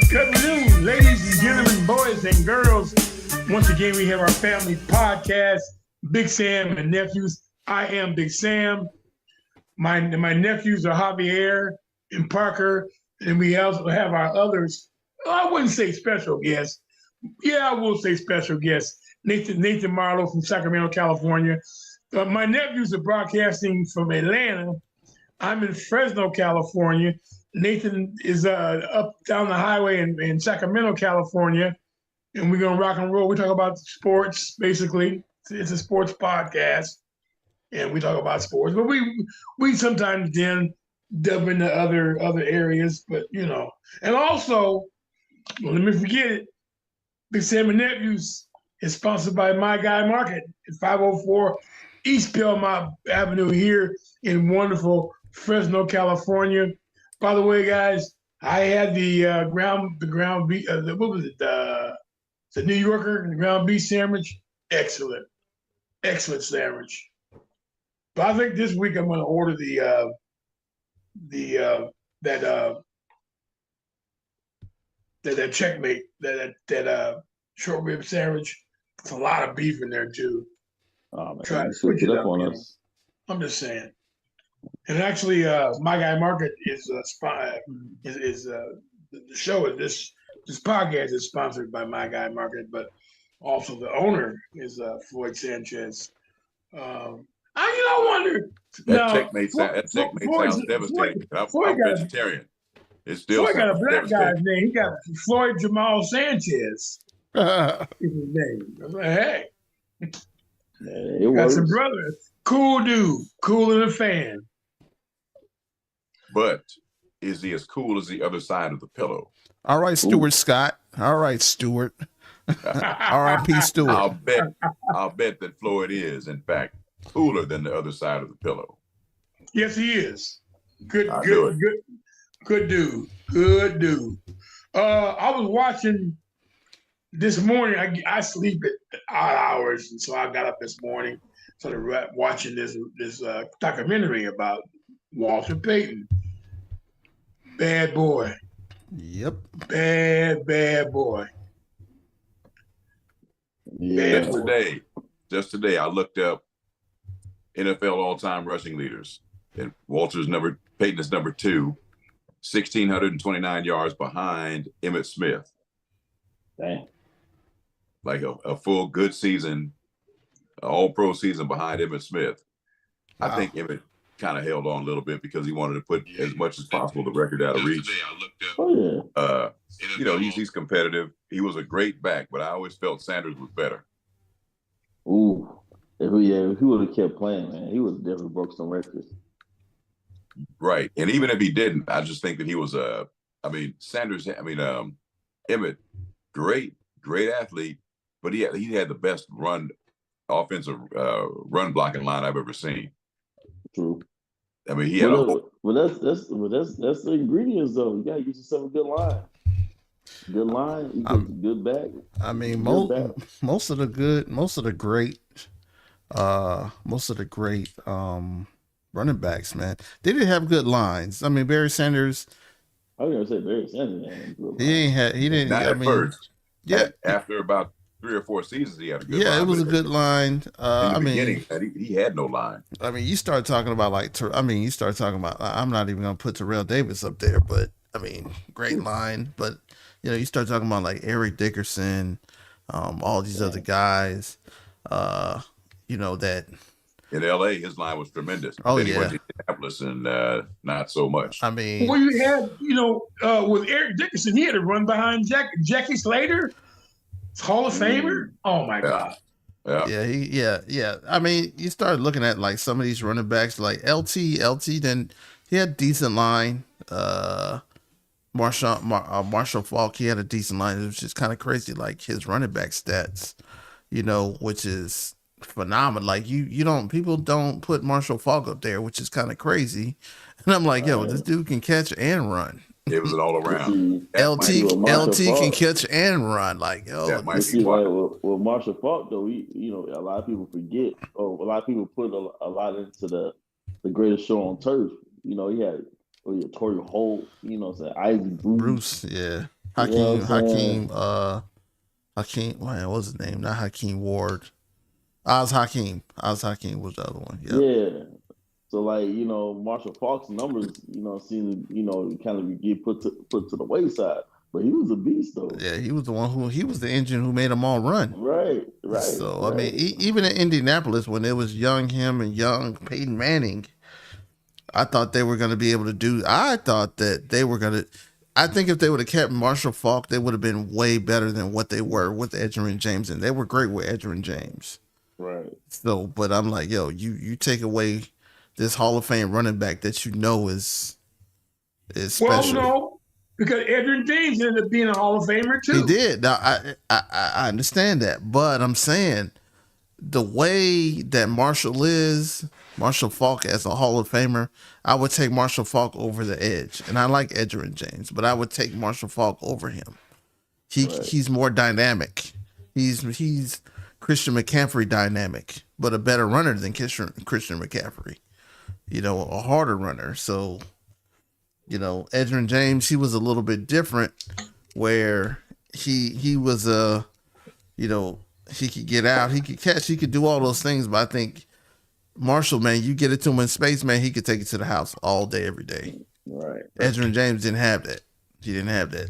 Good afternoon, ladies and gentlemen, boys and girls. Once again, we have our family podcast, Big Sam and Nephews. I am Big Sam. My nephews are Javier and Parker, and we also have our others. I wouldn't say special guests. Yeah, I will say special guests. Nathan Marlow from Sacramento, California. My nephews are broadcasting from Atlanta. I'm in Fresno, California. Nathan is up down the highway in Sacramento, California, and we're gonna rock and roll. We talk about sports, basically. It's a sports podcast, and we talk about sports. But we sometimes then delve into other areas. But and also, let me forget it. Big Sam and Nephews is sponsored by My Guy Market at 504 East Belmont Avenue here in wonderful Fresno, California. By the way, guys, I had the ground beef. What was it? The New Yorker, the ground beef sandwich. Excellent sandwich. But I think this week I'm going to order that Checkmate that short rib sandwich. It's a lot of beef in there too. Oh man, Try to switch it up on us. I'm just saying. And actually, My Guy Market is the show. This podcast is sponsored by My Guy Market. But Also, the owner is Floyd Sanchez. I wonder now. That checkmate sounds devastating. Floyd I'm got vegetarian. It still Floyd got a sounds black guy's devastating. name. He got Floyd Jamal Sanchez yeah, is his name. I was like, hey, Yeah, it got some works. brothers. Cool dude, cool in a fan. But is he as cool as the other side of the pillow? all right, Stuart Scott. All right, Stuart. R.I.P. Stewart. I'll bet that Floyd is, in fact, cooler than the other side of the pillow. Yes, he is. Good I knew it. dude. Good dude. I was watching this morning. I sleep at odd hours, and so I got up this morning, started watching this documentary about Walter Payton. Bad boy. Yep. Bad boy. Yeah. Bad Just today, I looked up NFL all-time rushing leaders, and Peyton is number 2, 1,629 yards behind Emmitt Smith. Dang. Like a full good season, all-pro season behind Emmitt Smith. Wow. I think Emmitt kind of held on a little bit because he wanted to put as much as possible the record out of reach. Oh yeah. He's competitive. He was a great back, but I always felt Sanders was better. Ooh. If he would have kept playing, man, he would have definitely broke some records. Right. And even if he didn't, I just think that he was Emmitt, great athlete, but he had the best offensive run blocking line I've ever seen. True. I mean, he had that's the ingredients though. You gotta get yourself a good line. Good line, good back. I mean, most of the great running backs, man, they didn't have good lines. I mean, Barry Sanders. I was gonna say Barry Sanders, man. He didn't. Not at first. Yeah. After about 3 or 4 seasons, he had a good line. Yeah, it was a good line. In the beginning, he had no line. I mean, you start talking about I'm not even gonna put Terrell Davis up there, but I mean, great line. But you start talking about like Eric Dickerson, all these other guys, that. In LA, his line was tremendous. Oh, then yeah. He went to Indianapolis and not so much. I mean, well, you had, with Eric Dickerson, he had to run behind Jackie Slater, Hall of Famer. Oh my God. Yeah. I mean, you start looking at like some of these running backs, like LT. Then he had decent line. Marshall Faulk, he had a decent line. It was just kind of crazy, like his running back stats, which is phenomenal. Like people don't put Marshall Faulk up there, which is kind of crazy. And I'm like, this dude can catch and run. It was an all around. LT can catch and run. Like, that might be with Marshall Faulk though, a lot of people forget, or a lot of people put a lot into the greatest show on turf. He had Torrey Holt, Isaac Bruce. Yeah. Hakeem, what was his name? Not Hakeem Ward. Oz Hakeem was the other one. Yep. Yeah. So Marshall Faulk's numbers, seem to kind of get put to the wayside. But he was a beast though. Yeah, he was the engine who made them all run. Right. So I mean, even in Indianapolis, when it was young him and young Peyton Manning, I thought they were going to be able to do. I think if they would have kept Marshall Faulk, they would have been way better than what they were with Edgerrin James, and they were great with Edgerrin James. Right. So, but I'm like, you take away this Hall of Fame running back that is special. Well, no, because Edgerrin James ended up being a Hall of Famer too. He did. Now, I understand that, but I'm saying the way that Marshall Faulk as a Hall of Famer, I would take Marshall Faulk over the edge. And I like Edgerrin James, but I would take Marshall Faulk over him. He's more dynamic. He's Christian McCaffrey dynamic, but a better runner than Christian McCaffrey. A harder runner. So, Edgerrin James, he was a little bit different where he was he could get out, he could catch, he could do all those things, but I think Marshall, man, you get it to him in space, man, he could take it to the house all day, every day. Right. Edgerrin James didn't have that. He didn't have that.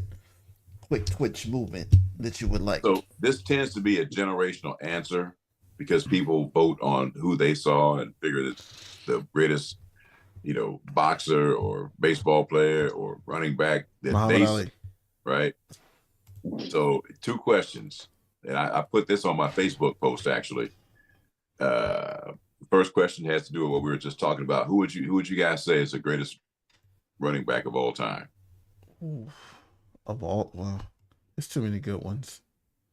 quick twitch movement that you would like? So this tends to be a generational answer because people vote on who they saw and figure that the greatest, boxer or baseball player or running back that Muhammad they Ali. right. So 2 questions, and I put this on my Facebook post actually. First question has to do with what we were just talking about. Who would you guys say is the greatest running back of all time? Ooh, well, there's too many good ones.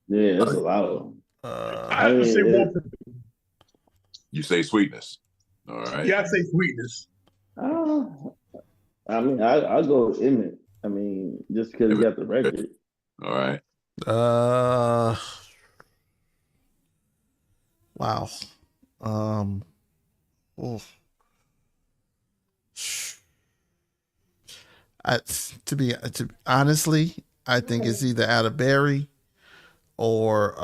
Yeah, that's a lot of them. I would say Walter. You say Sweetness. All right. Yeah, I say Sweetness. I mean, I'll go with Emmett. I mean, just because he got the record. All right. Wow. Honestly, I think it's either Atterbury or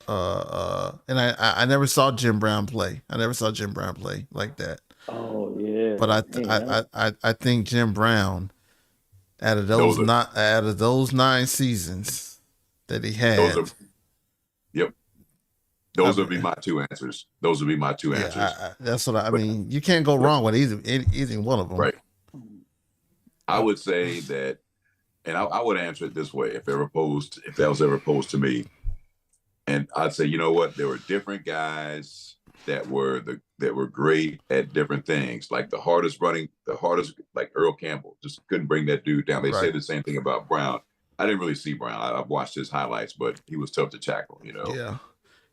and I never saw Jim Brown play. I never saw Jim Brown play like that. Oh yeah. But I think Jim Brown, out of those 9 seasons that he had, those would be my 2 answers. Those would be my 2 answers. That's what I mean. You can't go wrong with either one of them. Right. I would say that, and I would answer it this way if that was ever posed to me. And I'd say, you know what? There were different guys that were great at different things. Like the hardest, like Earl Campbell, just couldn't bring that dude down. They say the same thing about Brown. I didn't really see Brown. I've watched his highlights, but he was tough to tackle, Yeah.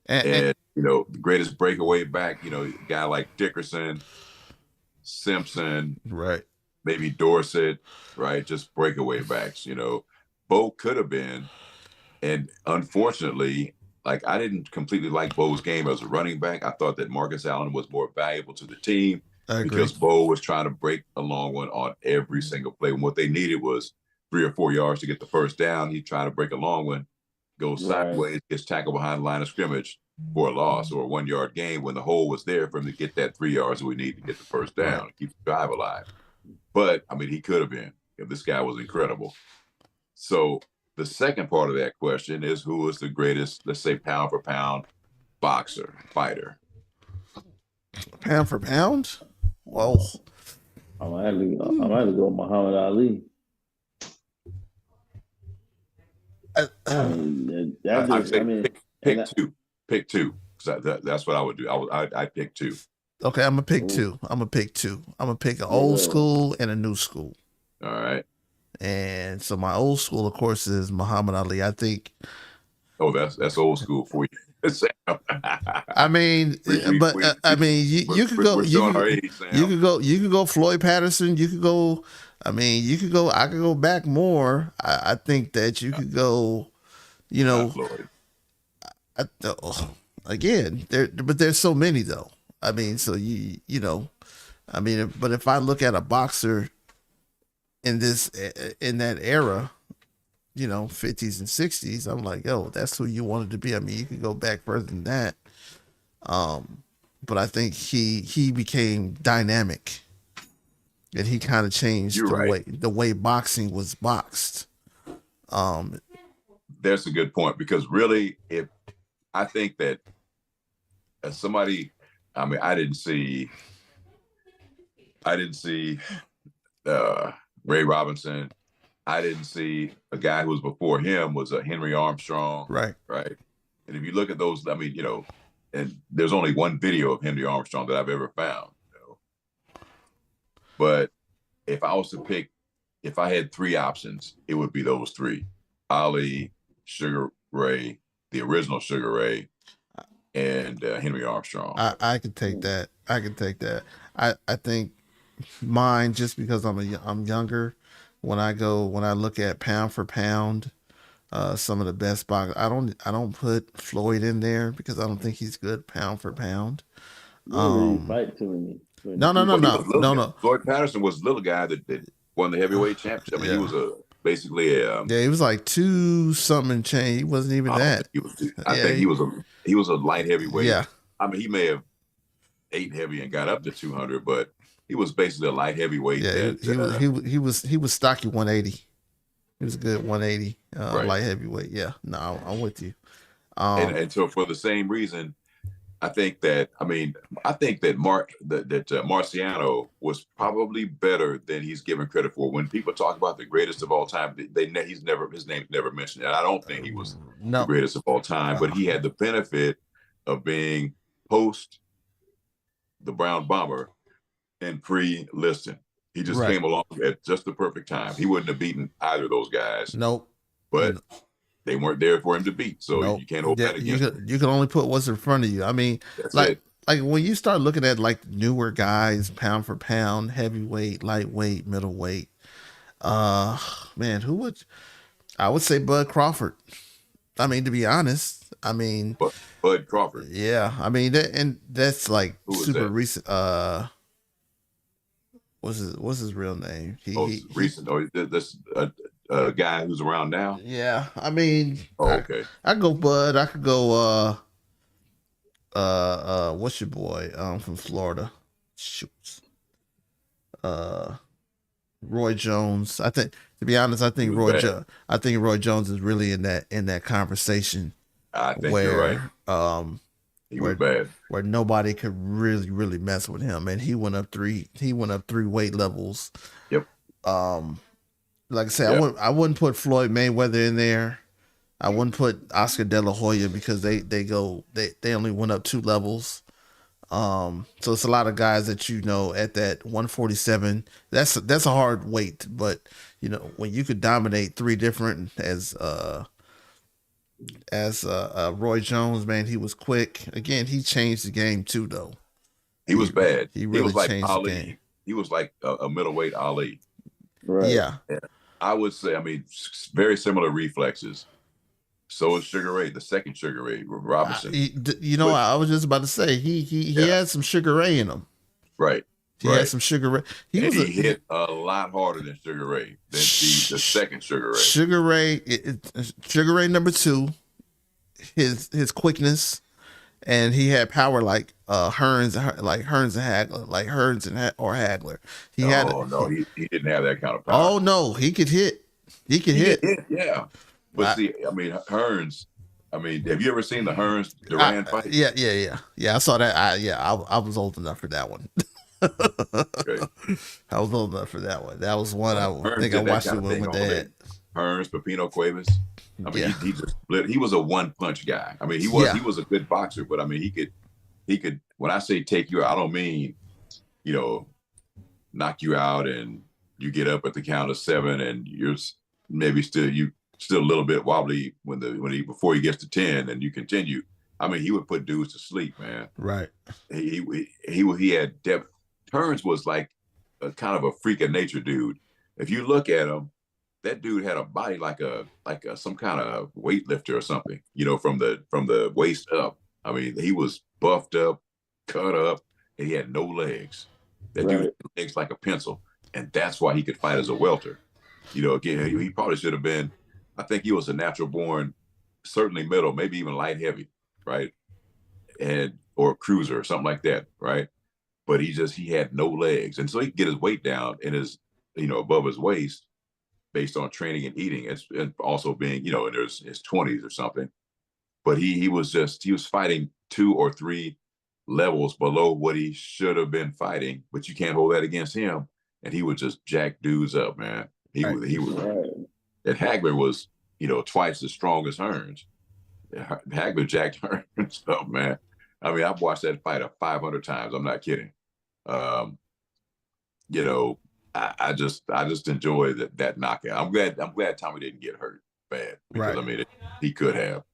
And the greatest breakaway back, a guy like Dickerson, Simpson, right? Maybe Dorsett, right? Just breakaway backs, Bo could have been, and unfortunately, like I didn't completely like Bo's game as a running back. I thought that Marcus Allen was more valuable to the team because Bo was trying to break a long one on every single play. And what they needed was 3 or 4 yards to get the first down. He'd try to break a long one, goes sideways, gets tackled behind the line of scrimmage for a loss or a 1-yard gain when the hole was there for him to get that 3 yards that we need to get the first down and keep the drive alive. But I mean, he could have been. This guy was incredible. So the second part of that question is, who is the greatest, let's say, pound for pound fighter? Pound for pound? Whoa. I might have to go Muhammad Ali. Pick two. That's what I would do. I'd pick 2. Okay, I'm gonna pick 2. I'm gonna pick an old school and a new school. All right. And so my old school, of course, is Muhammad Ali. I think. Oh, that's old school for you. I mean, you could go. You could go Floyd Patterson. You could go. I mean, you could go. I could go back more. I think that you could go. Floyd. Again, but there's so many though. I mean, so but if I look at a boxer in that era, 50s and 60s, I'm like, yo, that's who you wanted to be. I mean, you could go back further than that. But I think he became dynamic, and he kind of changed the way boxing was boxed. That's a good point, because really, I think that as somebody, I mean, I didn't see Ray Robinson. I didn't see a guy who was before him was a Henry Armstrong. Right. And if you look at those, I mean, and there's only one video of Henry Armstrong that I've ever found. But if I was to pick, if I had 3 options, it would be those 3: Ali, Sugar Ray, the original Sugar Ray, and Henry Armstrong. I could take that. I think mine, just because I'm younger. When I look at pound for pound, some of the best boxers, I don't put Floyd in there because I don't think he's good pound for pound. Fight too many. No. Floyd Patterson was a little guy that won the heavyweight championship. I mean, he was he was like 2-something change. He wasn't even that. I think he was a light heavyweight. Yeah. I mean, he may have ate heavy and got up to 200, but he was basically a light heavyweight. Yeah, That, he was stocky 180. He was a good 180 right. light heavyweight. Yeah, no, I'm with you. And so for the same reason, I think that Marciano was probably better than he's given credit for. When people talk about the greatest of all time, his name's never mentioned. And I don't think he was the greatest of all time, but he had the benefit of being post the Brown Bomber and pre-Liston. He just came along at just the perfect time. He wouldn't have beaten either of those guys. Nope. But they weren't there for him to beat, so you can't hold that against him. You can only put what's in front of you. I mean, like when you start looking at like newer guys, pound for pound, heavyweight, lightweight, middleweight, man, I would say Bud Crawford. I mean, to be honest, Bud Crawford. Yeah, I mean that's like super recent. What's his real name? Recent. This guy who's around now. Yeah, I mean, okay. I go Bud. I could go. What's your boy? From Florida. Shoots. Roy Jones. I think, to be honest, I think Roy Jones is really in that conversation. I think you're right. He was bad. Where nobody could really mess with him, and he went up three weight levels. Yep. Like I said, I wouldn't put Floyd Mayweather in there. I wouldn't put Oscar De La Hoya because they only went up 2 levels. So it's a lot of guys that at that 147. That's a hard weight, but when you could dominate 3 different as Roy Jones, man, he was quick. Again, he changed the game too, though. He was bad. He really changed Ali. the game. He was like a middleweight Ali. Right. Yeah. I would say, very similar reflexes. So is Sugar Ray, the second Sugar Ray Robinson. I was just about to say he had some Sugar Ray in him. Right. He had some Sugar Ray. He hit a lot harder than Sugar Ray, than the second Sugar Ray. Sugar Ray number 2, his quickness, and he had power like Hearns and Hagler. He didn't have that kind of power. Oh no, he could hit. He could hit. Yeah. But Hearns. Have you ever seen the Hearns Duran fight? Yeah. I saw that. I was old enough for that one. Okay. I was old enough for that one. That was one I think I watched it with my dad. Hearns, Pepino Cuevas. He just split. He was a one-punch guy. He was a good boxer, but he could. When I say take you out, I don't mean knock you out and you get up at the count of 7 and you're maybe still a little bit wobbly before he gets to 10 and you continue. He would put dudes to sleep, man. Right. He had depth. Hearns was like a kind of a freak of nature dude. If you look at him, that dude had a body like some kind of weightlifter or something, from the waist up. He was buffed up, cut up, and he had no legs. That dude had legs like a pencil, and that's why he could fight as a welter. Again, he probably should have been. I think he was a natural born, certainly middle, maybe even light heavy, right? Or cruiser or something like that, right? But he had no legs, and so he could get his weight down and his above his waist based on training and eating, and also being in his 20s or something. But he was fighting 2 or 3 levels below what he should have been fighting. But you can't hold that against him, and he would just jack dudes up, man. He was. And Hagler was twice as strong as Hearns. Hagler jacked Hearns up, man. I've watched that fight 500 times. I'm not kidding. I just enjoy that knockout. I'm glad Tommy didn't get hurt bad because he could have.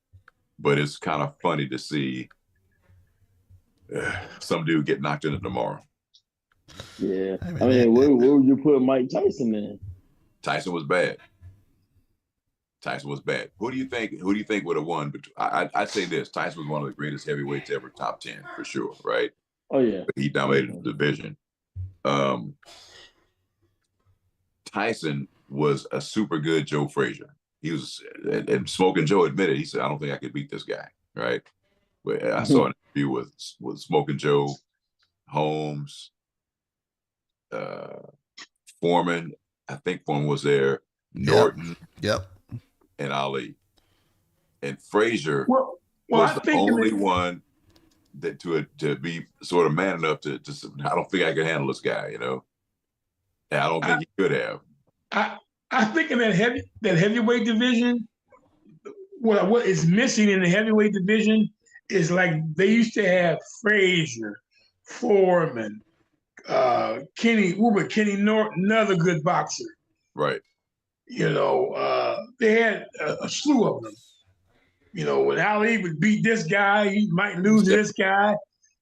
But it's kind of funny to see some dude get knocked into tomorrow. Yeah, where would you put Mike Tyson in? Tyson was bad. Who do you think would have won? But I'd say this: Tyson was one of the greatest heavyweights ever, top 10 for sure, right? Oh yeah, but he dominated the division. Tyson was a super good Joe Frazier. He was, and Smoking Joe admitted, he said, "I don't think I could beat this guy." Right? But I saw an interview with Smoking Joe, Holmes, uh, Foreman. I think Foreman was there. Norton. Yep. And Ali. And Frazier Well, was I the think only one that to be sort of man enough to I don't think I could handle this guy, you know. And I don't think he could have. I think in that heavyweight division, what is missing in the heavyweight division is like they used to have Frazier, Foreman, Kenny Norton, another good boxer. Right. You know, they had a slew of them. You know, when Ali would beat this guy, he might lose to this guy,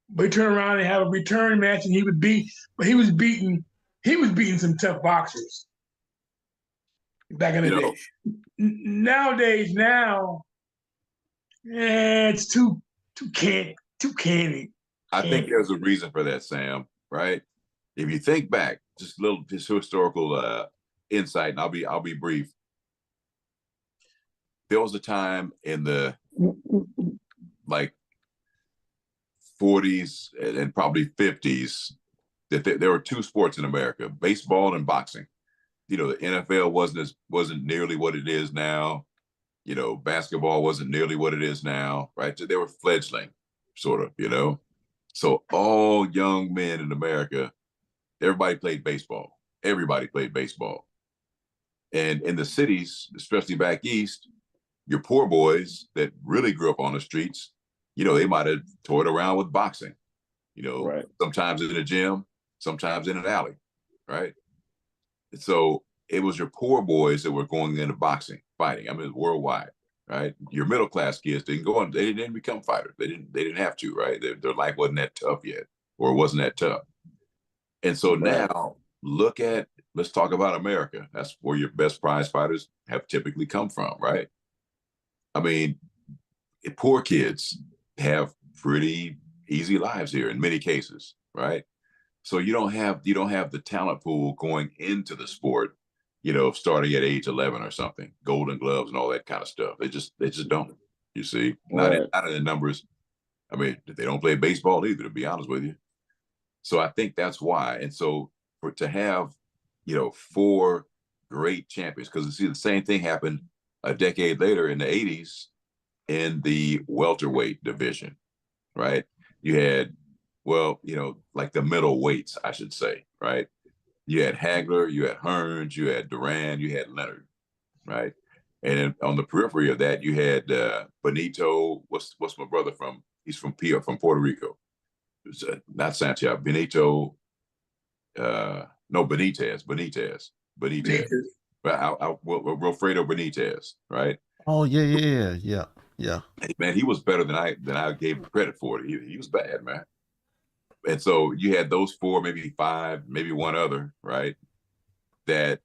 but he turn around and have a return match, and he would beat. But he was beating some tough boxers back in the day. Nowadays, it's too canny. I think there's a reason for that, Sam. Right? If you think back, just historical insight, and I'll be brief. There was a time in the like 40s and probably 50s that there were two sports in America: baseball and boxing. You know, the NFL wasn't nearly what it is now. You know, basketball wasn't nearly what it is now, right? So they were fledgling, sort of, you know. So all young men in America, everybody played baseball. Everybody played baseball. And in the cities, especially back east, your poor boys that really grew up on the streets, you know, they might have toyed around with boxing, you know, right. Sometimes in a gym, sometimes in an alley, right? And so it was your poor boys that were going into boxing, fighting. I mean, worldwide, right? Your middle class kids didn't go on; they didn't become fighters. They didn't have to, right? Their life wasn't that tough yet, or it wasn't that tough. And so now, let's talk about America. That's where your best prize fighters have typically come from, right? I mean, poor kids have pretty easy lives here in many cases, right? So you don't have the talent pool going into the sport, you know, starting at age 11 or something, Golden Gloves and all that kind of stuff. They just don't. You see, not in the numbers. I mean, they don't play baseball either, to be honest with you. So I think that's why. And so to have, you know, 4 great champions, because you see the same thing happened a decade later in the 80s in the welterweight division, right? You had, well, you know, like the middle weights, I should say, right? You had Hagler, you had Hearns, you had Duran, you had Leonard, right? And then on the periphery of that, you had Benito. What's my brother from? He's from Puerto Rico. Not Santiago. Benito. No, Benitez. But Wilfredo Benitez, right? Oh yeah. Hey, man, he was better than I gave him credit for. He was bad, man. And so you had those 4, maybe 5, maybe one other, right? That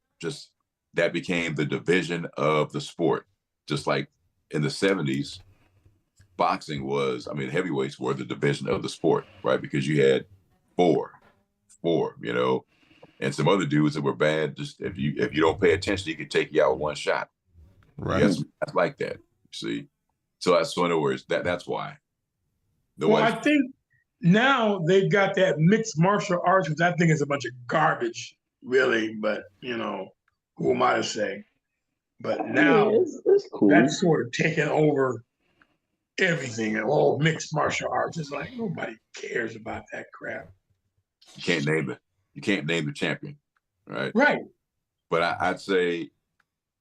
became the division of the sport. Just like in the 70s, boxing was, I mean, heavyweights were the division of the sport, right? Because you had 4, you know, and some other dudes that were bad. Just if you don't pay attention, he could take you out with one shot. Right. That's like that. See, so in other words, that's why. Well, I think now they've got that mixed martial arts, which I think is a bunch of garbage, really. But you know, who am I to say? But now it's cool. That's sort of taken over everything. And all mixed martial arts. It's like nobody cares about that crap. You can't name it. You can't name the champion, right? Right. But I'd say,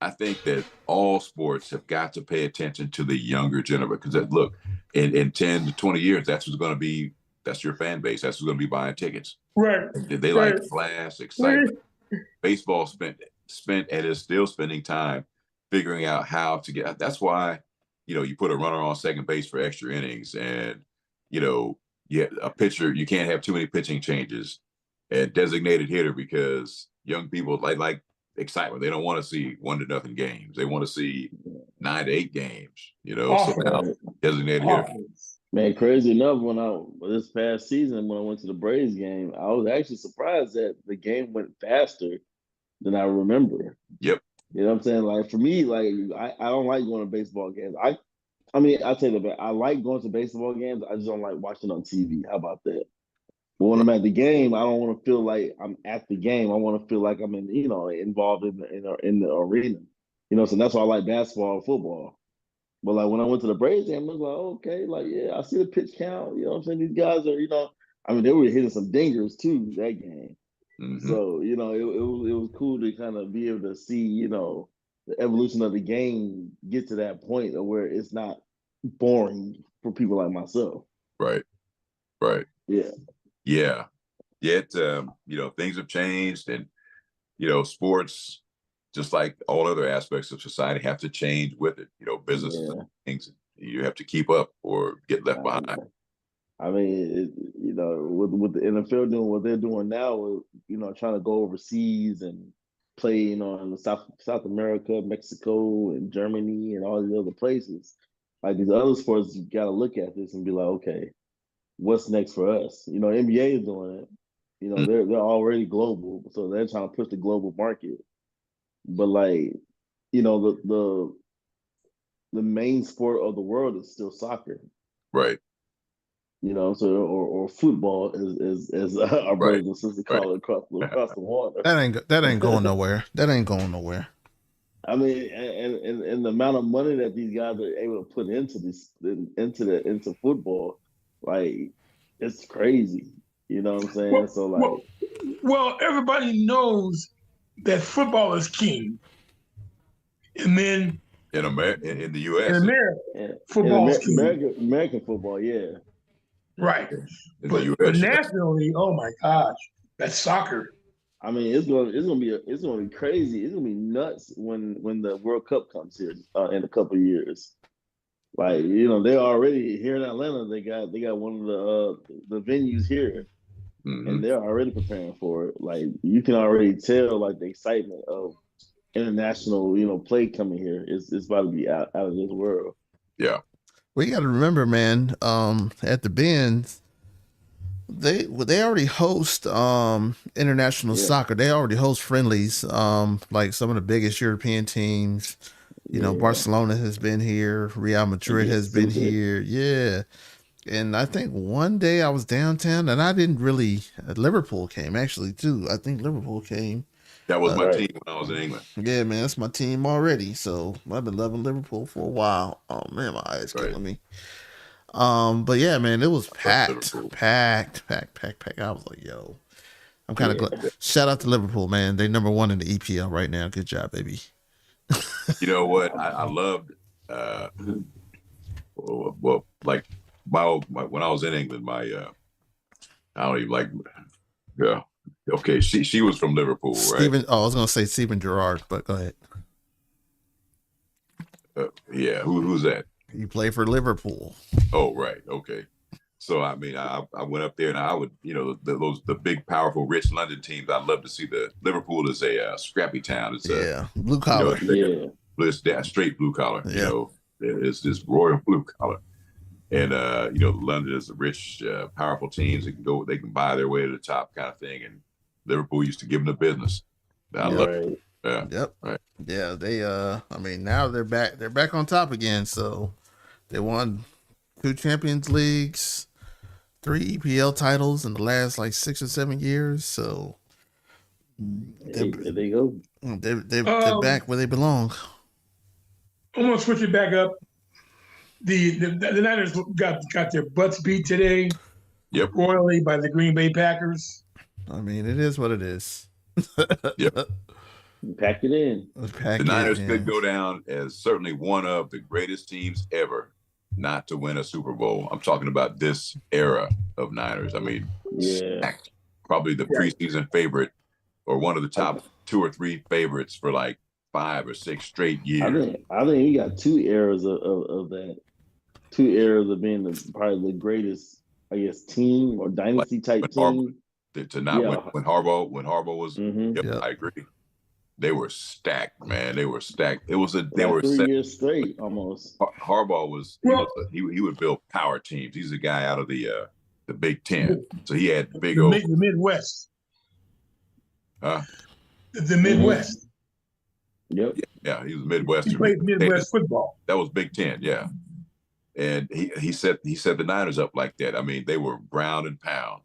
I think that all sports have got to pay attention to the younger generation, because look, in 10 to 20 years, that's your fan base. That's who's going to be buying tickets. Right. They like flash, excitement. Baseball spent and is still spending time figuring out how to get. That's why, you know, you put a runner on second base for extra innings, and you know, a pitcher, you can't have too many pitching changes, and designated hitter, because young people like excitement. They don't want to see 1-0 games. They want to see 9-8 games. You know, so now designated hitter. Man, crazy enough, this past season when I went to the Braves game, I was actually surprised that the game went faster than I remember. Yep. You know what I'm saying? Like for me, like I don't like going to baseball games. I mean, I'll tell you that I like going to baseball games. I just don't like watching on TV. How about that? But when I'm at the game, I don't want to feel like I'm at the game. I want to feel like I'm involved in the arena. So that's why I like basketball and football. But like when I went to the Braves game, I was like, okay, like yeah, I see the pitch count. You know what I'm saying? These guys are, they were hitting some dingers too that game. Mm-hmm. So it was cool to kind of be able to see the evolution of the game get to that point of where it's not boring for people like myself. Right. Yeah. Yet, things have changed, and sports, just like all other aspects of society, have to change with it. Businesses and things, you have to keep up or get left behind. I mean, with the NFL doing what they're doing now, trying to go overseas and play, in South America, Mexico, and Germany, and all these other places. Like these other sports, you got to look at this and be like, okay, what's next for us? NBA is doing it. They're already global, so they're trying to push the global market. But like, the main sport of the world is still soccer. Right. Or football as our brothers and sisters call it across the water. That ain't going nowhere. That ain't going nowhere. I mean, and the amount of money that these guys are able to put into football, like it's crazy. You know what I'm saying? Well, everybody knows that football is king, and then in the U.S. in America, football is king. American football, yeah. Right. But nationally, oh my gosh, that's soccer. I mean, it's gonna be crazy. It's gonna be nuts when the World Cup comes here in a couple of years. Like they're already here in Atlanta. They got one of the venues here, and they're already preparing for it. Like you can already tell like the excitement of international play coming here. It's about to be out of this world. Yeah. Well, you got to remember, man. At the Benz, they already host international soccer. They already host friendlies. Like some of the biggest European teams. Barcelona has been here. Real Madrid has been here. Yeah. And I think one day I was downtown, and I didn't really. Liverpool came actually too. I think Liverpool came. That was my team when I was in England. Yeah, man, that's my team already. So I've been loving Liverpool for a while. Oh man, my eyes killing me. But yeah, man, it was packed. I was like, yo, I'm kind of glad. Shout out to Liverpool, man. They number 1 in the EPL right now. Good job, baby. You know what? I loved. Well, like when I was in England, I don't even like. Yeah. Okay, she was from Liverpool, right? I was gonna say Steven Gerrard, but go ahead. Yeah, who's that? You play for Liverpool. Oh, right. Okay. So I mean, I went up there, and I would, the big, powerful, rich London teams. I'd love to see the Liverpool is a scrappy town. It's blue collar. It's that straight blue collar. It's this royal blue collar. And London is the rich, powerful teams that they can buy their way to the top kind of thing. And Liverpool used to give them the business. I love it. Yeah. Yep. Right. Yeah. They now they're back on top again. So they won 2 Champions Leagues, 3 EPL titles in the last like 6 or 7 years. So there they go. They're back where they belong. I'm gonna switch it back up. The Niners got their butts beat today, royally by the Green Bay Packers. I mean, it is what it is. Yep. Pack it in. The Niners could go down as certainly one of the greatest teams ever not to win a Super Bowl. I'm talking about this era of Niners. I mean, probably the preseason favorite or one of the top 2 or 3 favorites for like 5 or 6 straight years. I think you got 2 eras of that. 2 eras of being probably the greatest, I guess, team or dynasty type team. To not win when Harbaugh was. I agree. They were stacked, man. They were stacked. It was they were 3 years straight almost. Harbaugh was he would build power teams. He's a guy out of the Big Ten, so he had the Midwest. The Midwest. Yep. Yeah, he was Midwestern. He played Midwest football. That was Big Ten, yeah. And he set the Niners up like that. I mean, they were ground and pound.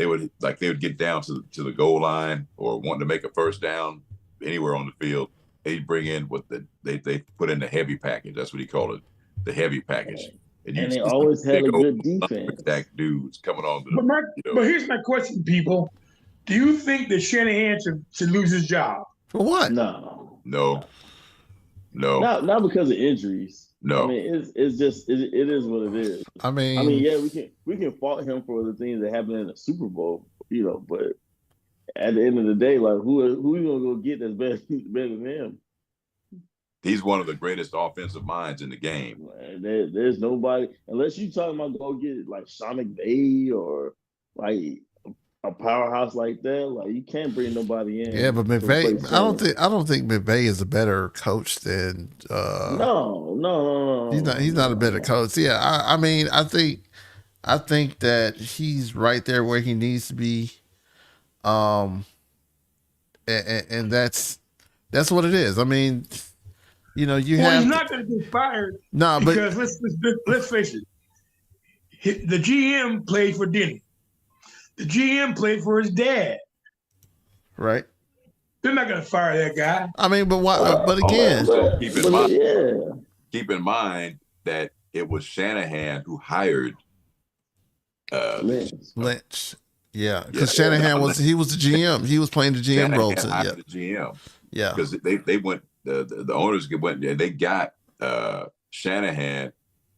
they would get down to the goal line or wanting to make a first down anywhere on the field. They'd bring in what they put in the heavy package. That's what he called it, the heavy package. And they always had a good defense. Stack dudes coming on. But here's my question, people. Do you think that Shanahan should lose his job? For what? No. Not because of injuries. No. I mean, it's just it is what it is. I mean, yeah, we can fault him for the things that happened in the Super Bowl, but at the end of the day, like who you gonna go get that's better than him? He's one of the greatest offensive minds in the game. There's nobody, unless you talking about go get like Sean McVay or like a powerhouse like that. Like you can't bring nobody in. Yeah, but McVay, I don't think McVay is a better coach than. No. He's not a better coach. Yeah, I mean, I think that he's right there where he needs to be. And that's what it is. I mean, he's not going to get fired. No, because let's face it, the GM played for Denny. The GM played for his dad. Right. They're not going to fire that guy. I mean, but why? But again, keep in mind that it was Shanahan who hired Lynch. Yeah, because Shanahan was the GM. He was playing the GM role too. Yeah, the GM. Yeah, because they went. The owners went and they got Shanahan,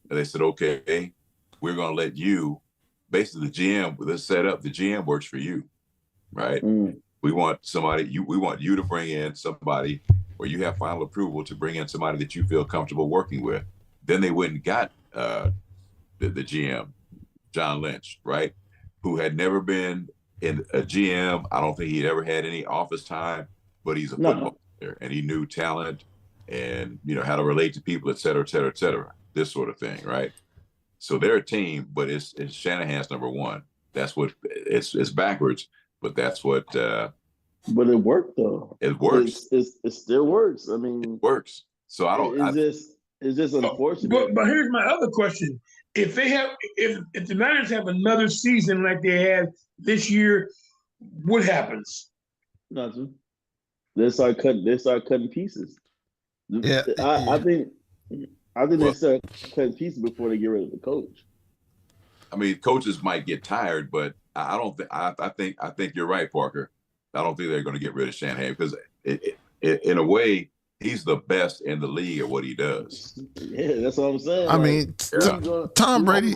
and they said, "Okay, we're going to let you." Basically, the GM with this setup, the GM works for you, right? We want somebody. We want you to bring in somebody where you have final approval to bring in somebody that you feel comfortable working with. Then they went and got the GM, John Lynch, right? Who had never been in a GM. I don't think he'd ever had any office time, but he's a football player and he knew talent and, how to relate to people, et cetera, et cetera, et cetera, this sort of thing, right? So they're a team, but it's Shanahan's number one. That's what it's backwards, but that's what. But it worked though. It works. It still works. I mean, it works. So I don't. It's just unfortunate. But here's my other question: if the Niners have another season like they had this year, what happens? Nothing. They start cutting pieces. Yeah, I think they start cutting pieces before they get rid of the coach. I mean, coaches might get tired, but I don't think. I think you're right, Parker. I don't think they're going to get rid of Shanahan because in a way, he's the best in the league at what he does. Yeah, that's what I'm saying. I mean, Tom Brady.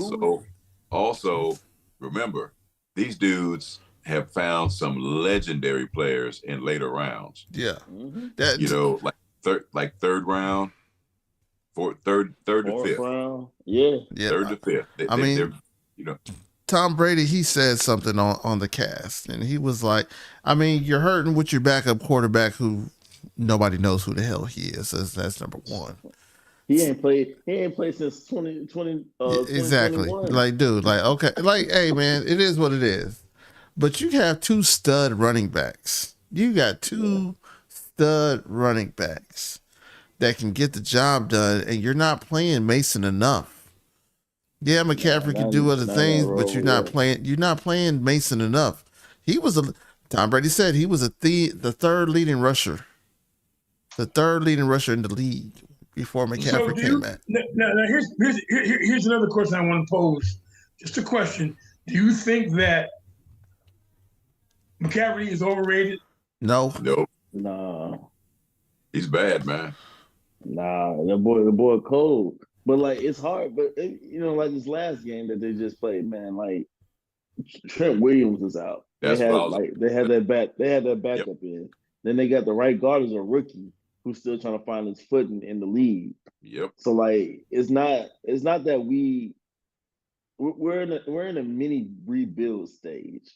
Also, remember, these dudes have found some legendary players in later rounds. Yeah, like third round, third to fifth round. Yeah, third to fifth. Tom Brady, he said something on the cast, and he was like, I mean, you're hurting with your backup quarterback who nobody knows who the hell he is. That's number one. He ain't played since 2020. Exactly. Like, dude, okay. Like, hey, man, it is what it is. But you have two stud running backs. You got two stud running backs that can get the job done, and you're not playing Mason enough. Yeah, McCaffrey can do other things, but you're not playing Mason enough. Tom Brady said he was the third leading rusher. The third leading rusher in the league before McCaffrey came back. Now here's another question I want to pose. Just a question. Do you think that McCaffrey is overrated? No. Nah. He's bad, man. Nah, the boy cold. But like it's hard, but like this last game that they just played, man, like Trent Williams is out. They had that backup in. Then they got the right guard as a rookie who's still trying to find his footing in the league. Yep. So like it's not that we're in a mini rebuild stage.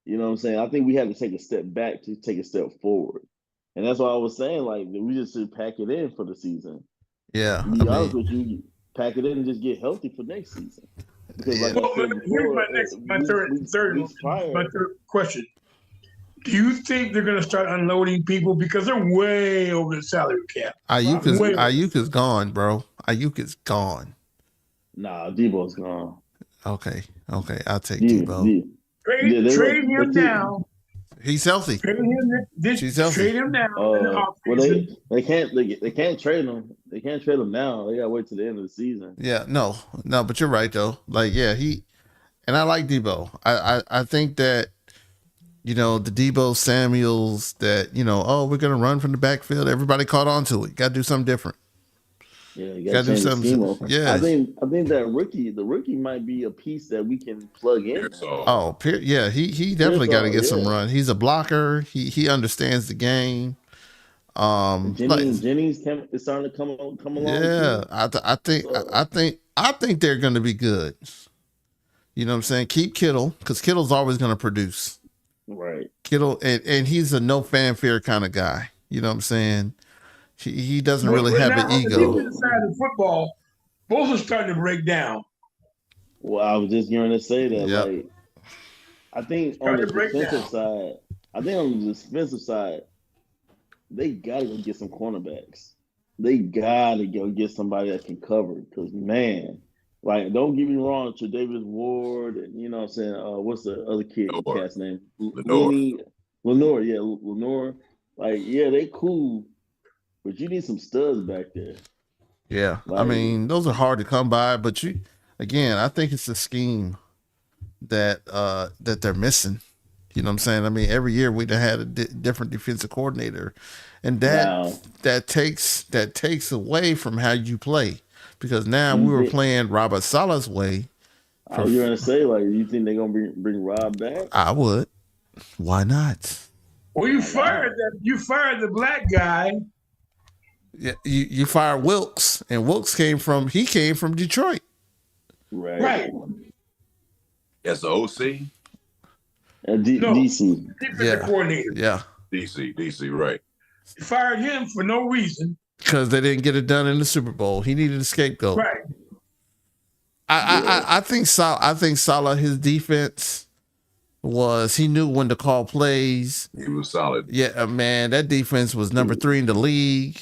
You know what I'm saying? I think we had to take a step back to take a step forward. And that's why I was saying, like, we just should pack it in for the season. Yeah. To be honest with you, pack it in and just get healthy for next season. Because here's my third question. Do you think they're going to start unloading people because they're way over the salary cap? Ayuk is gone, bro. Ayuk is gone. Nah, Debo's gone. Okay. I'll take Debo. Trade, they trade went. him now. He's healthy. Trade him. She's healthy. Trade him now in the Well, offseason. they can't trade him. They can't trade him now. They gotta wait till the end of the season. Yeah, no, but you're right though. Like, yeah, and I like Debo. I think that, the Debo Samuels that, we're gonna run from the backfield. Everybody caught on to it. Got to do something different. Yeah, you gotta change the scheme up. Yeah, I think the rookie might be a piece that we can plug in. Yeah, he definitely got to get some run. He's a blocker. He understands the game. Jennings is starting to come along. Yeah, I think they're going to be good. You know what I'm saying? Keep Kittle, because Kittle's always going to produce. Right. Kittle, and he's a no fanfare kind of guy. You know what I'm saying? He doesn't really have an ego. On the defensive side of football, both are starting to break down. Well, I was just going to say that. Yep. Like, I think on the defensive side, they gotta go get some cornerbacks. They gotta go get somebody that can cover. Because man, like, don't get me wrong, Tre'Davious Ward, and you know what I'm saying. What's the other cat's name? Lenore. Yeah, Lenore. Like, yeah, they cool, but you need some studs back there. Yeah, I mean, those are hard to come by. But I think it's the scheme that they're missing. You know what I'm saying? I mean, every year we'd have had a different defensive coordinator, and that takes away from how you play, because now we were playing Robert Saleh's way. I was gonna say, like, you think they're gonna bring Rob back? I would. Why not? Well, you fired the black guy. Yeah, you fired Wilkes, and Wilkes came from Detroit. Right. As the OC. DC. Defensive coordinator. Yeah. DC, right. You fired him for no reason. Because they didn't get it done in the Super Bowl. He needed a scapegoat. Right. I think Saleh, his defense he knew when to call plays. He was solid. Yeah, man, that defense was number 3 in the league.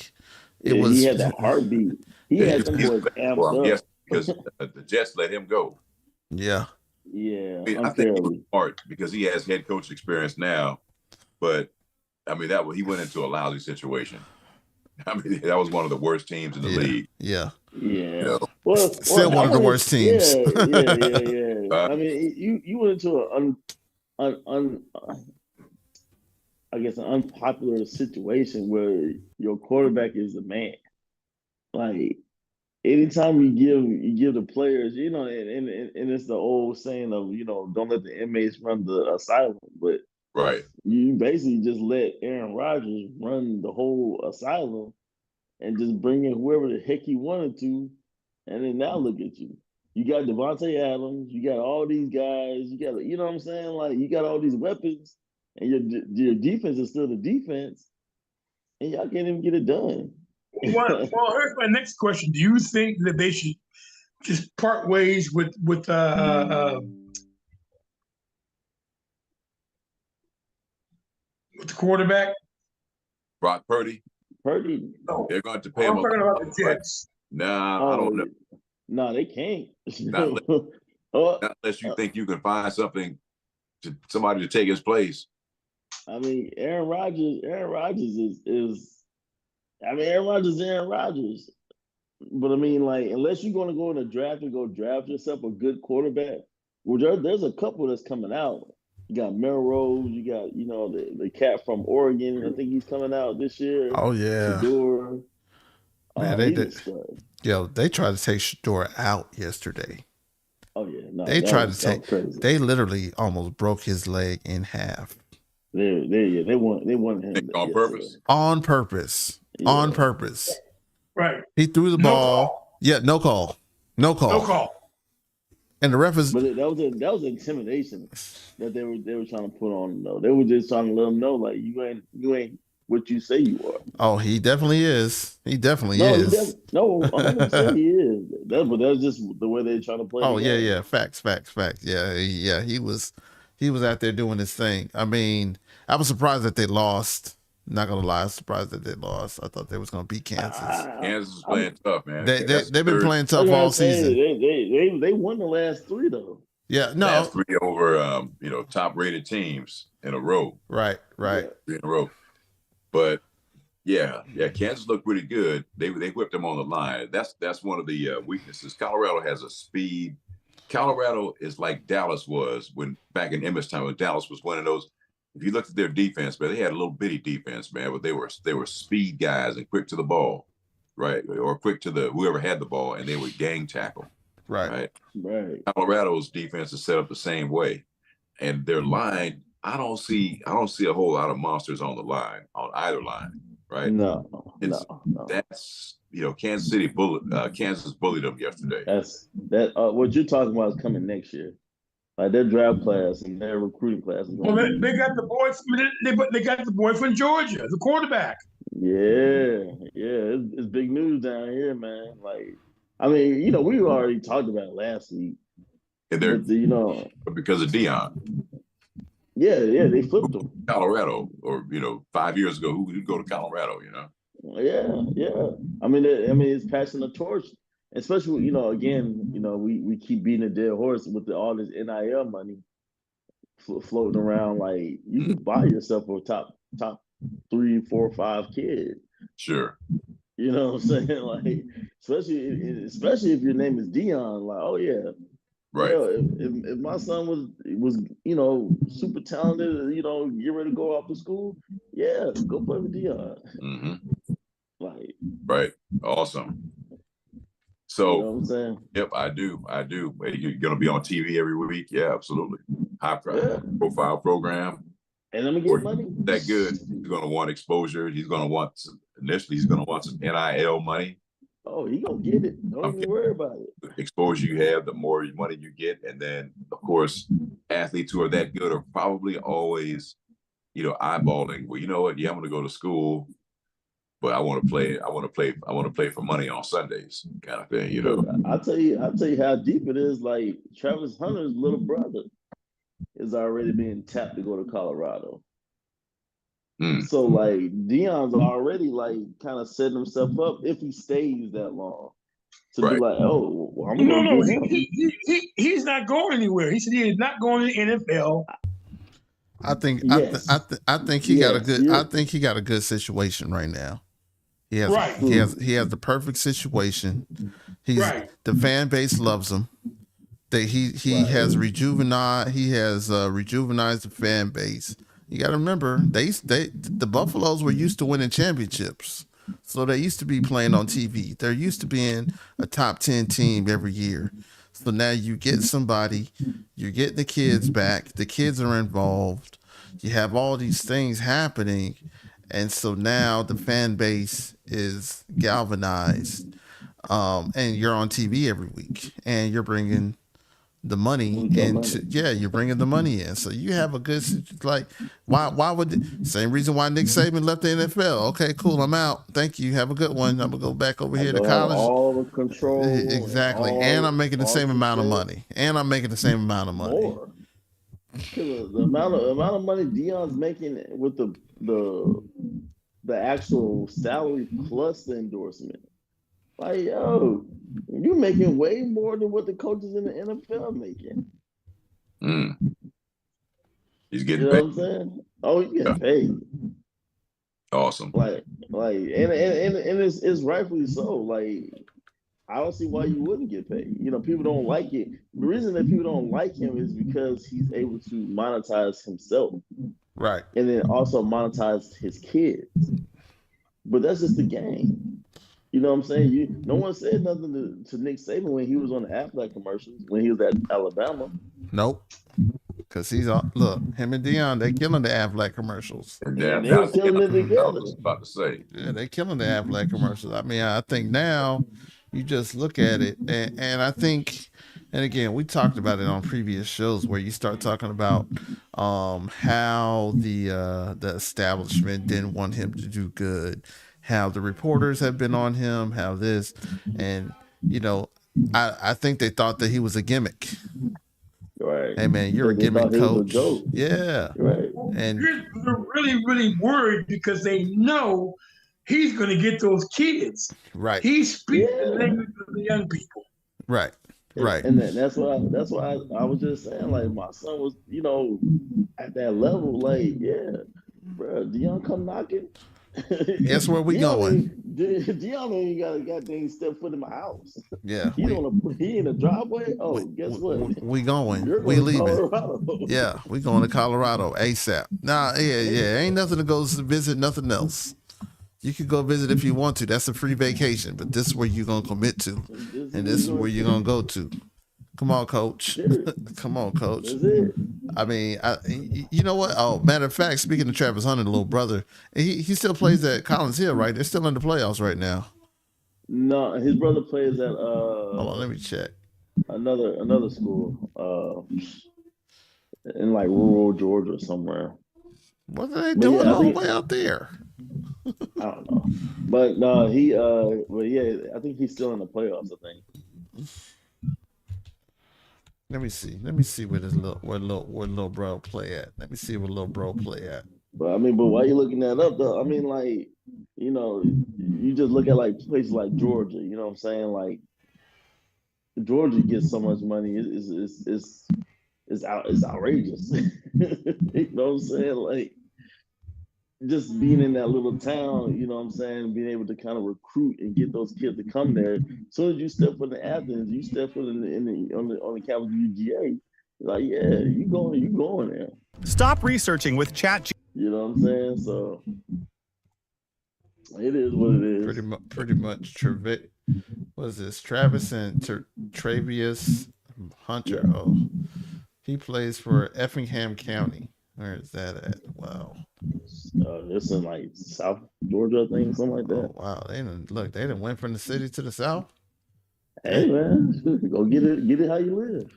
He had that heartbeat. He had some boys amped up. Yes, because the Jets let him go. Yeah. Yeah, I think he was smart because he has head coach experience now, but I mean he went into a lousy situation. I mean, that was one of the worst teams in the league. Yeah. Well, still one of the worst teams. Yeah. I mean, you went into an unpopular situation where your quarterback is the man. Like, anytime you give the players, and it's the old saying of, don't let the inmates run the asylum, but right, you basically just let Aaron Rodgers run the whole asylum and just bring in whoever the heck he wanted to, and then now look at you. You got Devontae Adams, you got all these guys, you got, you know what I'm saying? Like, you got all these weapons, and your defense is still the defense, and y'all can't even get it done. Well, here's my next question. Do you think that they should just part ways with the quarterback? Brock Purdy? No. They're going to pay him. I'm talking about the Jets. Nah, I don't know. No, they can't. Not unless you think you can find somebody to take his place. I mean, Aaron Rodgers is Aaron Rodgers. But I mean, like, unless you're going to go in the draft and go draft yourself a good quarterback, well, there's a couple that's coming out. You got Melrose, you got, the cat from Oregon. I think he's coming out this year. Oh, yeah. Shador. Man, they tried to take Shador out yesterday. Oh, yeah. No, they literally almost broke his leg in half. They want him on purpose. On purpose. Yeah. On purpose. Right. He threw the ball. Yeah, no call. And the ref is. But that was intimidation that they were trying to put on him, though. They were just trying to let him know, like, you ain't what you say you are. Oh, he definitely is. He definitely is. No, I'm gonna say he is. But that's just the way they're trying to play. Oh, yeah. Facts. Yeah. He was out there doing his thing. I mean, I was surprised that they lost. Not gonna lie, I was surprised that they lost. I thought they was gonna beat Kansas. Kansas is playing tough, man. They've been playing tough all season. They won the last 3 though. Yeah, That's no. 3 over, top-rated teams in a row. Right. Yeah, 3 in a row. But yeah, Kansas looked pretty good. They whipped them on the line. That's one of the weaknesses. Colorado has a speed. Colorado is like Dallas was when back in Emmett's time when Dallas was one of those. If you looked at their defense, man, they had a little bitty defense, man, but they were speed guys and quick to the ball, right? Or quick to the whoever had the ball, and they would gang tackle. Right. Colorado's defense is set up the same way, and their line. I don't see a whole lot of monsters on the line on either line, right? No. That's Kansas City Kansas bullied them yesterday. What you're talking about is coming next year. Like their draft class and their recruiting class. Well, they got the boy. They got the boy from Georgia, the quarterback. Yeah, it's big news down here, man. Like, I mean, we already talked about it last week. And because of Deion. Yeah, they flipped them. Colorado, or 5 years ago, who would go to Colorado? Yeah. I mean, it's passing the torch, especially again, we keep beating a dead horse with all this NIL money floating around. Like you can buy yourself a top 3, 4, 5 kid. Sure. You know what I'm saying? Like, especially if your name is Deion. Like, oh yeah. Right. If my son was super talented, get ready to go off to school, yeah, go play with Deion. Mm-hmm. Like, right. Awesome. So, you know what I'm saying? Yep, I do. You're gonna be on TV every week? Yeah, absolutely. High profile program. And I'm gonna get money. That good. He's gonna want exposure. He's gonna want some NIL money. Oh, he gonna get it. Don't even worry about it. The exposure you have, the more money you get, and then of course, athletes who are that good are probably always, eyeballing. Well, you know what? Yeah, I'm gonna go to school, but I want to play. I want to play for money on Sundays, kind of thing. I'll tell you how deep it is. Like Travis Hunter's little brother is already being tapped to go to Colorado. So like Deion's already like kind of setting himself up if he stays that long to be like, oh, well, I'm no, he's not going anywhere. He said he is not going to the NFL. I think he got a good. I think he got a good situation right now. He has the perfect situation. The fan base loves him. He has rejuvenized the fan base. You got to remember, the Buffaloes were used to winning championships, so they used to be playing on TV. They're used to being a top 10 team every year. So now you get somebody, you're getting the kids back. The kids are involved. You have all these things happening, and so now the fan base is galvanized, and you're on TV every week, and you're bringing the money into you're bringing the money in, so you have a good why would same reason why Nick Saban left the NFL. Okay, cool, I'm out, thank you, have a good one, I'm gonna go back over here to college. All the control, exactly, and I'm making the same amount of money, more. The amount of money Deion's making with the actual salary plus the endorsement. Like, yo, you're making way more than what the coaches in the NFL are making. He's getting paid. What I'm saying? Oh, he's getting paid. Awesome. And it's rightfully so. Like, I don't see why you wouldn't get paid. People don't like it. The reason that people don't like him is because he's able to monetize himself. Right. And then also monetize his kids. But that's just the game. You know what I'm saying? No one said nothing to Nick Saban when he was on the Aflac commercials, when he was at Alabama. Nope. Because him and Deion, they killing the Aflac commercials. Yeah, they were killing it together. I was about to say. Yeah, they killing the Aflac commercials. I mean, I think now you just look at it, and I think, and again, we talked about it on previous shows where you start talking about how the establishment didn't want him to do good, how the reporters have been on him, how this, and I think they thought that he was a gimmick. Right. Hey man, you're a gimmick coach. Yeah. Right. And they're really, really worried because they know he's going to get those kids. Right. He's speaking the language of the young people. Right. Right. And that's why I was just saying, like, my son was, at that level, like, yeah, bro, Dion come knocking. Guess where we going? Dion ain't got a goddamn step foot in my house. Yeah, He in the driveway. Oh, guess what? we going. You're We going to leaving. Colorado. Yeah, we going to Colorado ASAP. Nah, yeah. Ain't nothing to go visit, nothing else. You can go visit if you want to. That's a free vacation, but this is where you're going to commit to. And this is where you're going to go to. Come on, coach. Come on, coach. That's it. I mean, you know what? Oh, matter of fact, speaking of Travis Hunter, the little brother, he still plays at Collins Hill, right? They're still in the playoffs right now. No, his brother plays at Hold on, let me check. another school in like rural Georgia or somewhere. What are they doing all the way out there? I don't know, but no, I think he's still in the playoffs. I think. Let me see where little bro play at. Let me see where little bro play at. But why you looking that up though? I mean, like, you just look at like places like Georgia. You know what I'm saying? Like, Georgia gets so much money. It's outrageous. You know what I'm saying? Like, just being in that little town, you know what I'm saying, being able to kind of recruit and get those kids to come there. As soon as you step foot in Athens, you step foot on the campus of UGA, you're like, yeah, you going there. Stop researching with Chat. You know what I'm saying? So it is what it is. Pretty much. What is this? Travis and Travius Hunter. Yeah. Oh, he plays for Effingham County. Where is that at? Wow. It's in like South Georgia, I think, something like that. Oh, wow. They didn't went from the city to the south. Hey man, go get it how you live.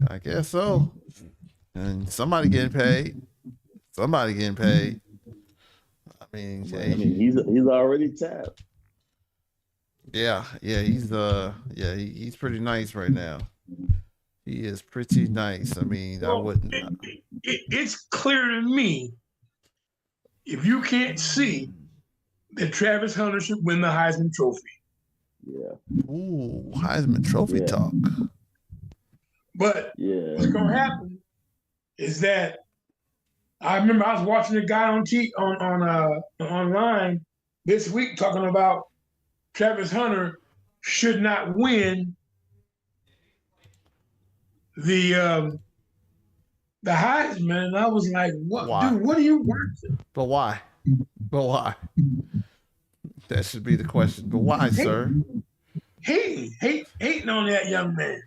I guess so. And somebody getting paid. I mean, he's already tapped. Yeah, he's pretty nice right now. He is pretty nice. I mean, I wouldn't. It's clear to me, if you can't see, that Travis Hunter should win the Heisman Trophy. Yeah. Ooh, Heisman Trophy talk. But what's going to happen is that I remember I was watching a guy online this week talking about Travis Hunter should not win the Heisman, and I was like, "What, Why? Dude? What are you watching?" But why? That should be the question. But why, sir? Hating on that young man.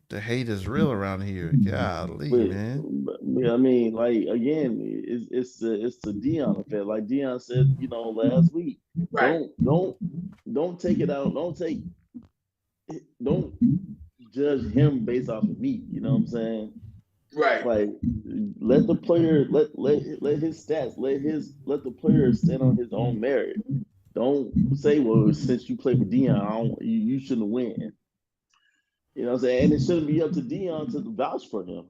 The hate is real around here. Golly, man. But, I mean, like, again, it's the Dion affair. Like Dion said, last week. Right. Don't take it out. Don't judge him based off of me. You know what I'm saying? Right. Like, let the player let his stats, let the player stand on his own merit. Don't say, well, since you play for Dion, you shouldn't win. You know what I'm saying? And it shouldn't be up to Dion to vouch for him.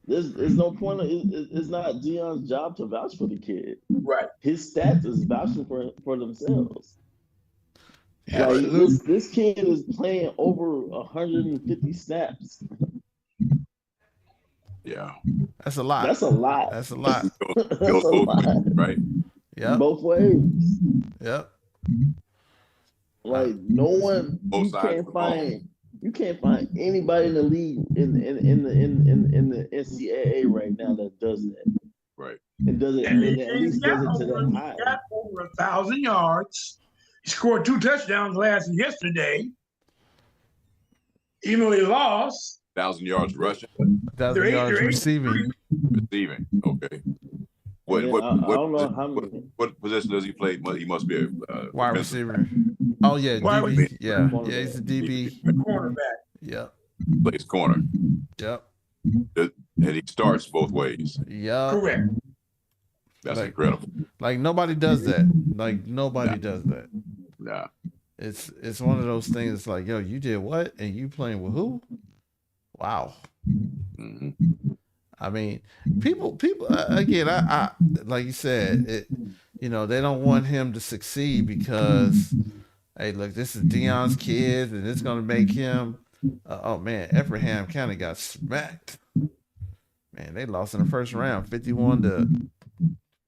There's no point. It's not Dion's job to vouch for the kid. Right. His stats is vouching for themselves. Absolutely. Like, this kid is playing over 150 snaps. Yeah. That's a lot. That's a lot. That's a lot. That's a lot. Right. Yeah. Both ways. Yep. Like, no one. Both sides You can't find anybody in the league in the NCAA right now that does that. Right. And does it, and at least does it to that high. He got over 1,000 yards. He scored 2 touchdowns yesterday. Even though he lost. 1,000 yards rushing. 1,000 yards receiving. Receiving. Okay. I don't know how many. What position does he play? He must be a Wide receiver. Oh yeah, DB. Yeah, he's a DB. The cornerback. Yep. Plays corner. Yep. And he starts both ways. Yep. Correct. That's incredible. Like nobody does that. Like nobody does that. Nah. It's one of those things. It's like, yo, you did what? And you playing with who? Wow. Mm-hmm. I mean, people. Again, I like you said, they don't want him to succeed because, hey, look, this is Dion's kid, and it's gonna make him Oh man, Effingham County got smacked. Man, they lost in the first round, 51-14.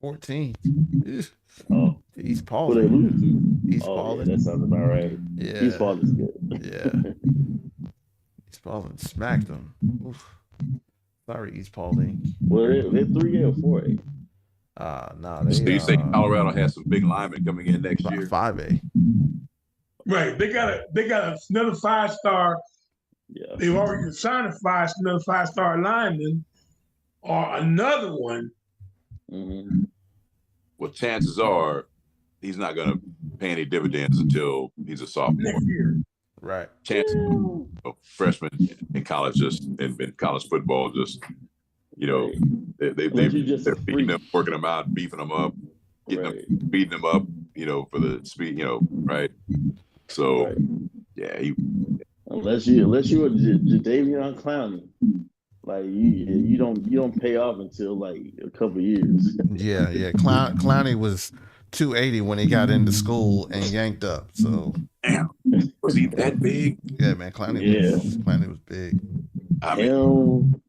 Oh, East who they Paulding. lose to? East Oh, yeah, Paulding. that sounds about right. Yeah. East Paulding's good. Yeah. East Paulding smacked them. Oof. Sorry, East Paulding. Well, they're 3A or 4A. No, So they you say Colorado has some big linemen coming in next year? 5A. Right. They got another 5-star. Yeah. They've already signed another 5-star lineman or another one. Mm-hmm. Well, chances are he's not going to pay any dividends until he's a sophomore. Next year. Right. Chances of freshmen in college, in college football, they're beating them, working them out, beefing them up, beating them up, for the speed, right. So, yeah, unless you were Jadeveon Clowney, like you don't pay off until like a couple years. Yeah. Clowney was 280 when he got into school and yanked up. So damn, was he that big? Yeah, man. Clowney was big. I mean,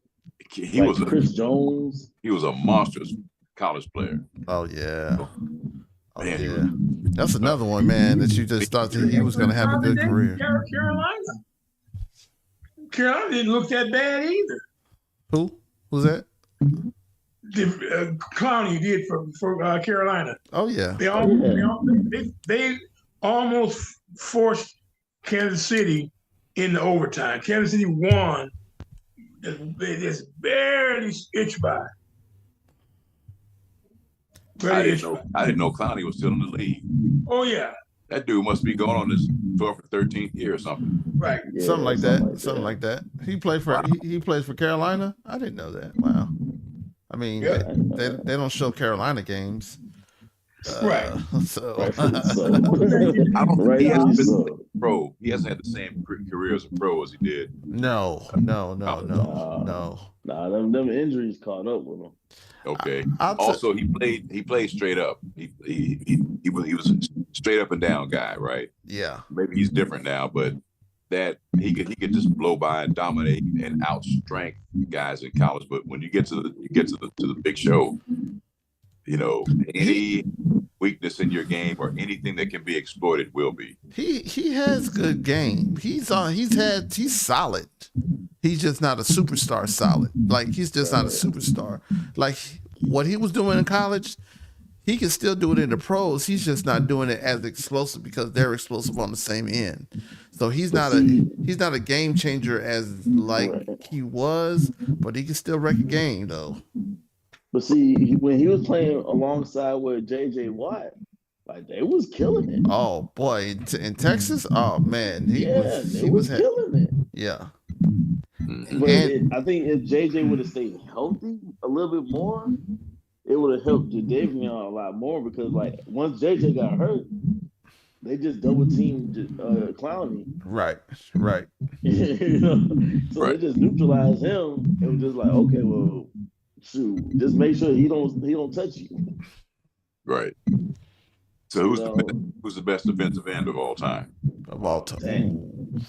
he was Chris Jones. He was a monstrous college player. Oh yeah. Man, yeah. That's another one, man, that you just thought that he was going to have a good career. Carolina didn't look that bad either. Who's that? Clowney did for Carolina. Oh yeah. They almost forced Kansas City into overtime. Kansas City won. They just barely itched by. I didn't know Clowney was still in the league. Oh yeah. That dude must be going on his 12th or 13th year or something. Right. Yeah, something like that. He played for he plays for Carolina. I didn't know that. Wow. I mean, they don't show Carolina games. Right. So I don't think he hasn't been pro. He hasn't had the same career as a pro as he did. No. Nah, them injuries caught up with him. Okay. Also, he played straight up. He was a straight up and down guy, right? Yeah. Maybe he's different now, but that he could just blow by and dominate and outstrength guys in college. But when you get to the big show, any weakness in your game or anything that can be exploited will be. He has good game. He's solid. He's just not a superstar solid. Like he's just not a superstar. Like what he was doing in college, he can still do it in the pros. He's just not doing it as explosive because they're explosive on the same end. So he's not a game changer as like he was, but he can still wreck a game though. But see, when he was playing alongside with J.J. Watt, like they was killing it. Oh boy, in Texas, oh man, he was killing it. Yeah. But I think if JJ would have stayed healthy a little bit more, it would have helped Jadeveon a lot more because like once JJ got hurt, they just double teamed Clowney. Right. So they just neutralized him. It was just like, okay, well, shoot, just make sure he don't touch you. Right. So who's the best defensive end of all time? Of all time.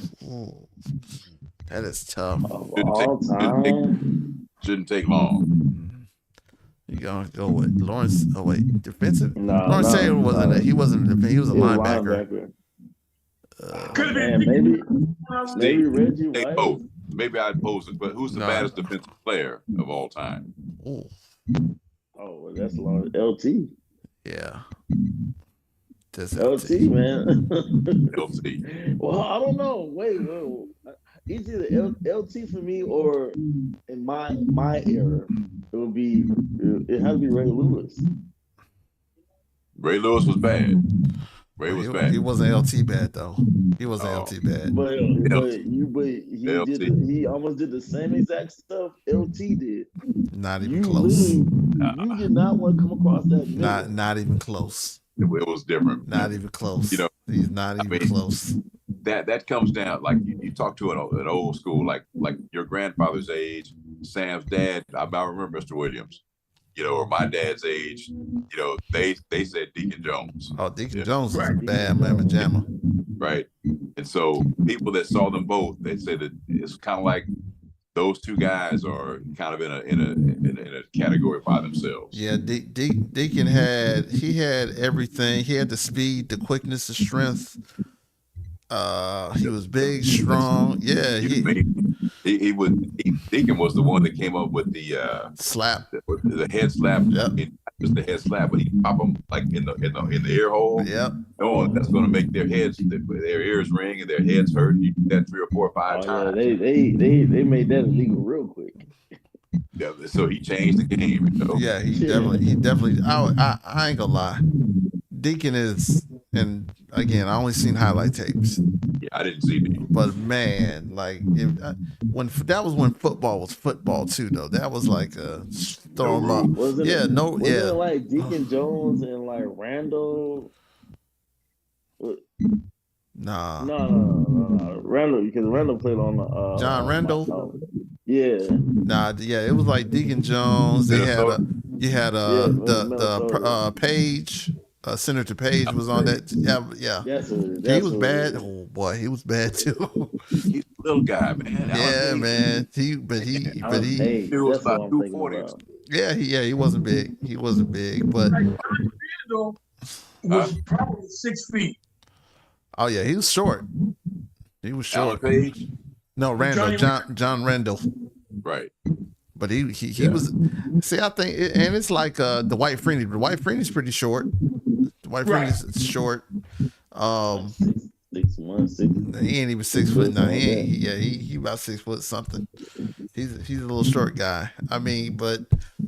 That is tough. Shouldn't take long. You gonna go with Lawrence? Oh wait, defensive. Lawrence Taylor wasn't. He wasn't a defensive. He was a linebacker. Could have been maybe Reggie White. Both. Maybe I'd pose it, but who's the baddest defensive player of all time? Oh, well, that's LT. Yeah. That's LT, man. LT. Well, I don't know. Wait. It's either LT for me or in my era, it has to be Ray Lewis. Ray Lewis was bad. Ray was bad. He wasn't LT bad though. He wasn't LT bad. But he almost did the same exact stuff LT did. Not even close. You did not want to come across that. Not even close. It was different. Not even close. He's not even close. That comes down like you talk to an old school like your grandfather's age, Sam's dad. I remember Mr. Williams, or my dad's age. They said Deacon Jones. Oh, Deacon Jones was a bad mamma jamma. right? And so people that saw them both, they say that it's kind of like those two guys are kind of in a category by themselves. Yeah, Deacon had everything. He had the speed, the quickness, the strength. He was big, strong. Yeah, Deacon was the one that came up with the slap, the head slap. Yep. Just the head slap, but he pop them like in the ear hole. Yep. Oh, that's going to make their ears ring and their heads hurt. You do that 3 or 4 or 5 times. Yeah, they made that illegal real quick. Yeah, so he changed the game. You know? Yeah, he definitely. I ain't gonna lie. Deacon is, and again, I only seen highlight tapes. Yeah, I didn't see it. But man, like that was when football was football too, though. That was like a throw up. Wasn't it like Deacon Jones and like Randall? Nah. No. Randall, because Randall played on the John Randall. Yeah. Nah, yeah, it was like Deacon Jones. They had the Page. Senator Page was on that. Yeah. He was bad. Oh boy, he was bad too. He's a little guy, man. Yeah, man. He was about 240. Yeah, he wasn't big. He wasn't big, but Randall was probably 6 feet. Oh yeah, he was short. He was short. Page? No, Randall, John Randall. Right. But he was. See, I think, and it's like Dwight Freeney. Dwight Freeney's pretty short. Dwight Freeney's short. 6'1", he ain't even 6 foot now. He about 6 foot something. He's a little short guy. I mean, but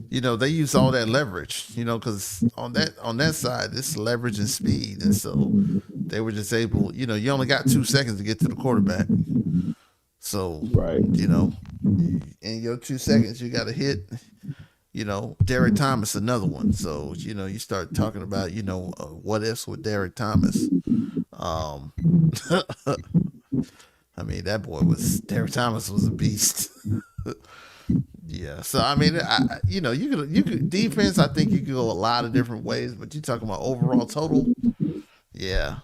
they use all that leverage, because on that side, it's leverage and speed, and so they were just able. You only got 2 seconds to get to the quarterback. So, in your 2 seconds, you got to hit, Derek Thomas, another one. So, you start talking about, what ifs with Derek Thomas. I mean, Derek Thomas was a beast. Yeah. So, I mean, you could defense, I think you could go a lot of different ways, but you're talking about overall total. Yeah.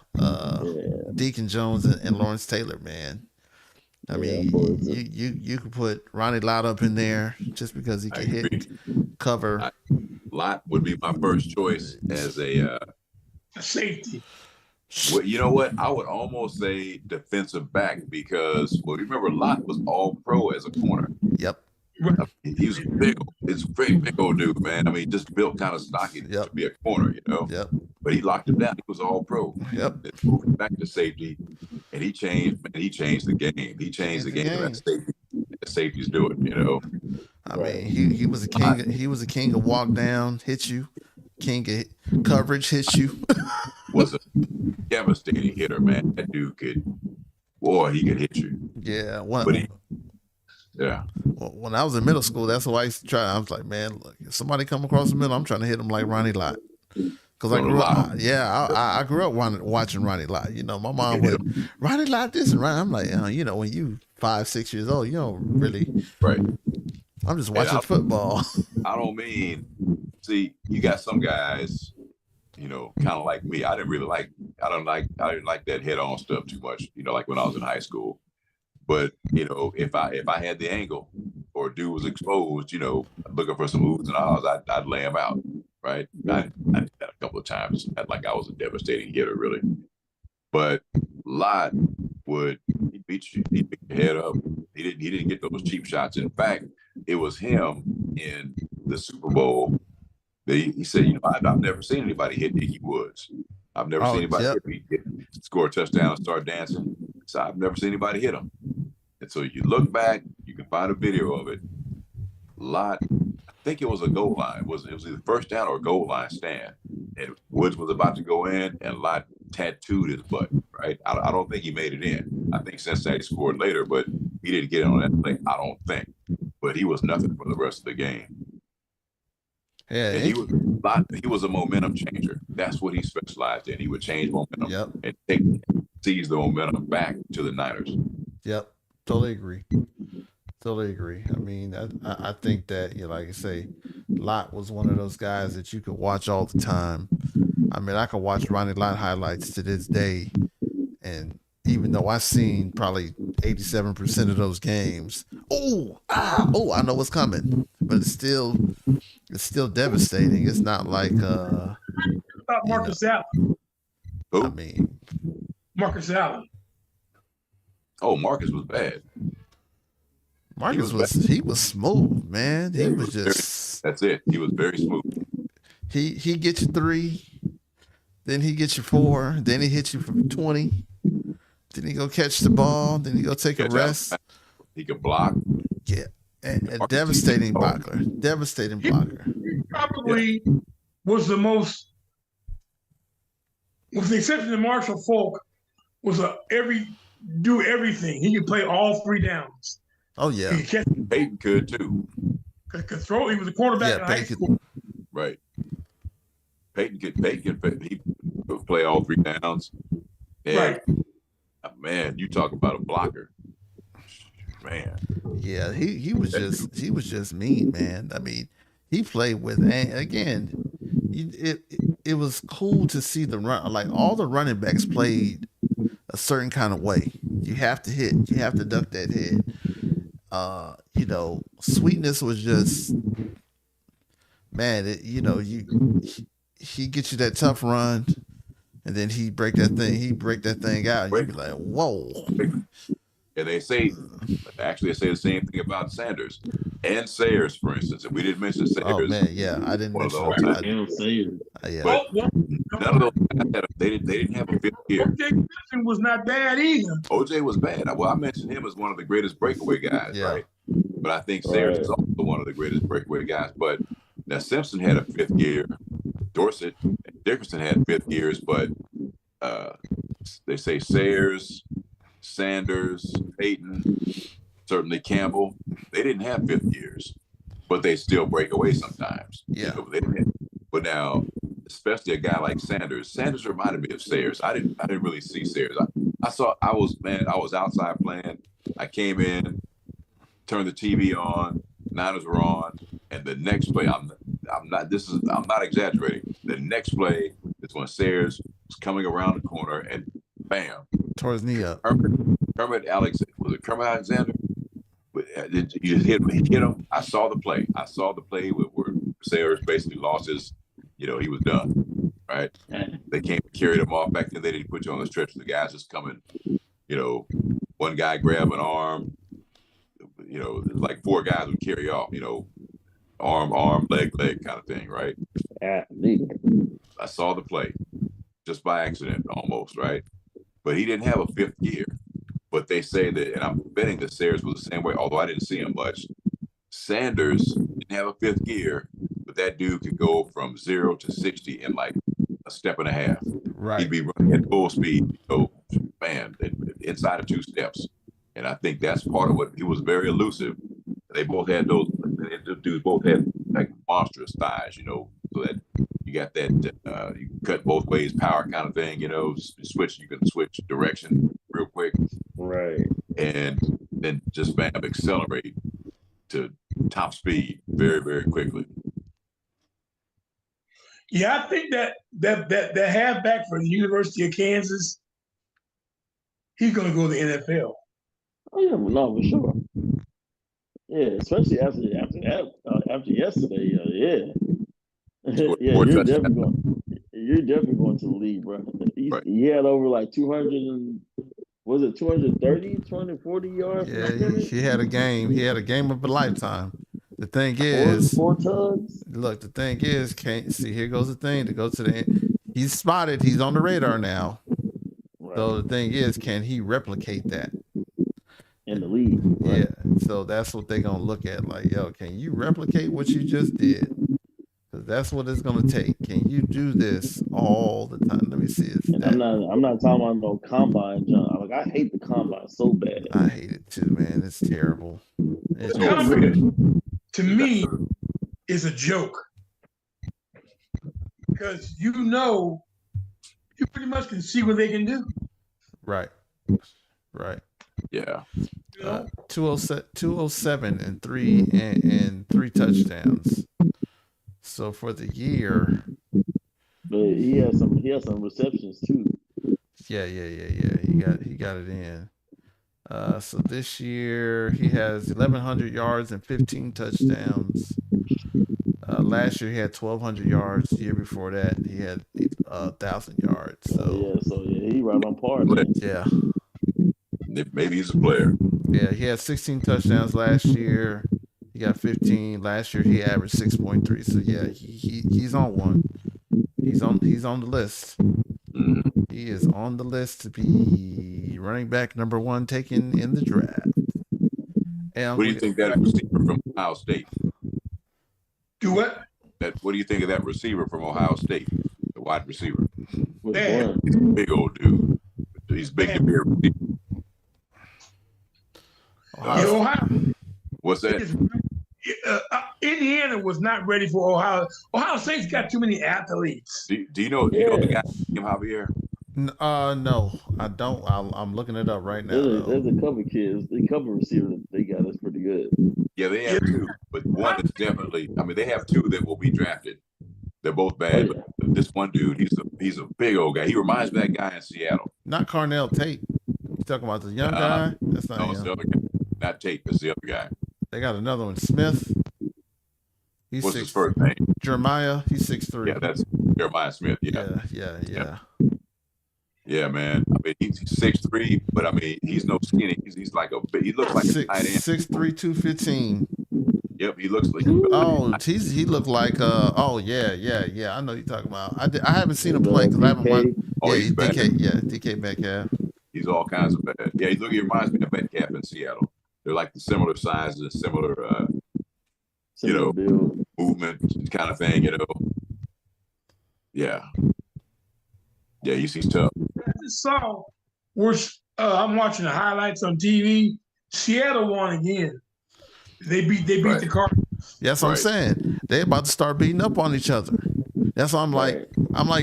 Deacon Jones and Lawrence Taylor, man. I mean, you could put Ronnie Lott up in there just because he can hit cover. Lott would be my first choice as a safety. Well, you know what? I would almost say defensive back because, remember, Lott was all pro as a corner. Yep. He was he's a very big old dude, man. I mean, just built kind of stocky to be a corner, Yep. But he locked him down. He was all pro. Yep. Then moved him back to safety, and he changed the game. He changed the game that safety. The safeties do it, I mean, he was a king. He was a king of walk down, hit you, king of coverage, hit you. Was a devastating hitter, man. That dude he could hit you. Yeah. Yeah. Well, when I was in middle school, that's what I used to try. I was like, man, look, if somebody come across the middle, I'm trying to hit them like Ronnie Lott. Because I grew up, I grew up watching Ronnie Lott. My mom would, Ronnie Lott this and Ronnie. I'm like, when you 5-6 years old, you don't really. Right. I'm just watching football. I don't mean, see, you got some guys, kind of like me. I didn't like that head-on stuff too much, like when I was in high school. But, if I had the angle or dude was exposed, looking for some moves and ahs, I'd lay him out, right? I did that a couple of times. Not like I was a devastating hitter, really. But Lott he'd beat you. He'd pick your head up. He didn't get those cheap shots. In fact, it was him in the Super Bowl. He said, I've never seen anybody hit Nicky Woods. I've never seen anybody score a touchdown and start dancing. So I've never seen anybody hit him. And so you look back, you can find a video of it. Lott, I think it was a goal line. It was either first down or goal line stand. And Woods was about to go in, and Lott tattooed his butt, right? I don't think he made it in. I think Cincinnati scored later, but he didn't get in on that play, I don't think. But he was nothing for the rest of the game. Yeah, and he was a momentum changer. That's what he specialized in. He would change momentum and seize the momentum back to the Niners. Yep, totally agree. I mean, I think that, like I say, Lott was one of those guys that you could watch all the time. I mean, I could watch Ronnie Lott highlights to this day, And even though I've seen probably 87% of those games, I know what's coming. But it's still devastating. It's not like About Marcus Allen. Who? I mean, Marcus was bad. He was smooth, man. He was just that's it. He was very smooth. He gets you 3, then he gets you 4, then he hits you for 20. Then he go catch the ball, then he go take a rest. He could block. Yeah. A devastating blocker. Devastating blocker. He probably was the most, with the exception of Marshall Faulk, was do everything. He could play all 3 downs. Oh yeah. Peyton could too. Could throw. He was a quarterback in high school. Right. Peyton could play all 3 downs. And, right. Man, you talk about a blocker. Man. Yeah, he was just mean, man. I mean, he played with, again, it was cool to see the run. Like all the running backs played a certain kind of way. You have to hit. You have to duck that head. Sweetness was just, man. He gets you that tough run, and then he break that thing out. And you be like, whoa. And they say the same thing about Sanders and Sayers, for instance. And we didn't mention Sayers. Oh man, yeah, I didn't mention Sayers. Yeah. But none of those guys they didn't have a 5th year. O.J. Simpson was not bad either. OJ was bad. Well, I mentioned him as one of the greatest breakaway guys, right? But I think Sayers is also one of the greatest breakaway guys. But now Simpson had a 5th year. Dorsett and Dickerson had 5th years, but they say Sayers, Sanders, Peyton, certainly Campbell, they didn't have 5th years, but they still break away sometimes. Yeah. But now, especially a guy like Sanders reminded me of Sayers. I didn't really see Sayers. I was outside playing. I came in, turned the TV on, Niners were on, and the next play, I'm not exaggerating. The next play is when Sayers was coming around the corner and bam, tore his knee up. Kermit Alexander? Did you hit him? I saw the play. Where Sayers basically lost his, he was done, right? They came and carried him off. Back then, they didn't put you on the stretcher. The guys just coming, one guy grab an arm, like 4 guys would carry off, arm, leg kind of thing, right? I saw the play just by accident almost, right? But he didn't have a 5th year. But they say that, and I'm betting that Sayers was the same way, although I didn't see him much. Sanders didn't have a 5th year, but that dude could go from 0 to 60 in like a step and a half. Right. He'd be running at full speed, inside of 2 steps. And I think that's part of what he was very elusive. They both had the dudes both had like monstrous thighs, so that you got that you can cut both ways power kind of thing, you can switch direction real quick. Right. And then just accelerate to top speed very, very quickly. Yeah, I think that halfback for the University of Kansas, he's going to go to the NFL. Oh yeah, no, for sure. Yeah, especially after yesterday. Yeah, yeah, you're definitely going to the league, bro. He had over like 200 and was it 230, 240 yards? Yeah, he had a game. He had a game of a lifetime. The thing is, 4 tugs. Look, the thing is, can't see. Here goes the thing to go to the end. He's spotted. He's on the radar now. Right. So the thing is, can he replicate that in the league? Right? Yeah. So that's what they're gonna look at. Like, yo, can you replicate what you just did? Because that's what it's gonna take. Can you do this all the time? Let me see. I'm not talking about no combine, John. Like, I hate the combine so bad. I hate it too, man. It's terrible. To me, is a joke because you pretty much can see what they can do. Right. Yeah. 207 and 3 touchdowns. So for the year, but he has some receptions too. Yeah. He got it in. So this year he has 1,100 yards and 15 touchdowns. Last year he had 1,200 yards. The year before that he had 1,000 yards. So he right on par then. yeah. Maybe he's a player. Yeah, he had 16 touchdowns last year. He got 15. Last year he averaged 6.3. So yeah, he's on one. He's on the list. He is on the list to be running back number 1 taken in the draft. And What do you think that receiver from Ohio State? Do what? What do you think of that receiver from Ohio State? The wide receiver. Man. He's a big old dude. He's big to be a receiver. Ohio. What's that? Indiana was not ready for Ohio. Ohio State's got too many athletes. Do you know the guy named Javier? No, I don't. I'm looking it up right now. There's a couple kids, a couple receivers they got that's pretty good. Yeah, they have 2, but one is definitely. I mean, they have 2 that will be drafted. They're both bad, but this one dude, he's a big old guy. He reminds me of that guy in Seattle. Not Carnell Tate. You talking about the young guy? That's not him. It's the other guy. Not Tate, it's the other guy. They got another one, Smith. What's his first name? Jeremiah. He's 6'3". Yeah, that's Jeremiah Smith. Yeah. Yeah, man. I mean, he's 6'3", but I mean, he's no skinny. He's like he looks like a tight end. 6'3", 215. Yep, he looks like. He looked like yeah. I know you're talking about. I haven't seen him play because I haven't watched. He's bad. DK Metcalf. He's all kinds of bad. Yeah, he reminds me of Metcalf in Seattle. They're like the similar sizes, similar build. movement kind of thing. Yeah, he's tough. I just saw I'm watching the highlights on TV. Seattle won again. They beat the Cardinals. That's what I'm saying. They're about to start beating up on each other. That's why I'm like,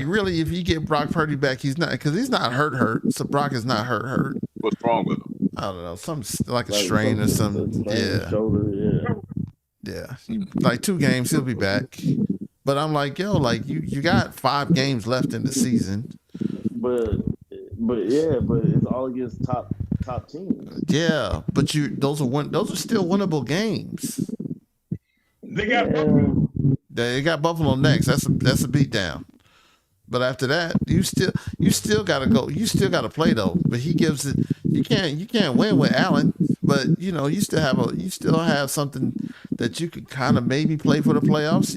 really, if you get Brock Purdy back, he's not hurt. So Brock is not hurt. What's wrong with him? I don't know, something like a strain or something. Shoulder, yeah. Like 2 games, he'll be back. But I'm like, you got 5 games left in the season. But it's all against top teams. Yeah, but those are still winnable games. They got Buffalo next. That's a beatdown. But after that, you still gotta go. You still gotta play though. But he gives it. You can't win with Allen. But you still have something that you could kind of maybe play for the playoffs.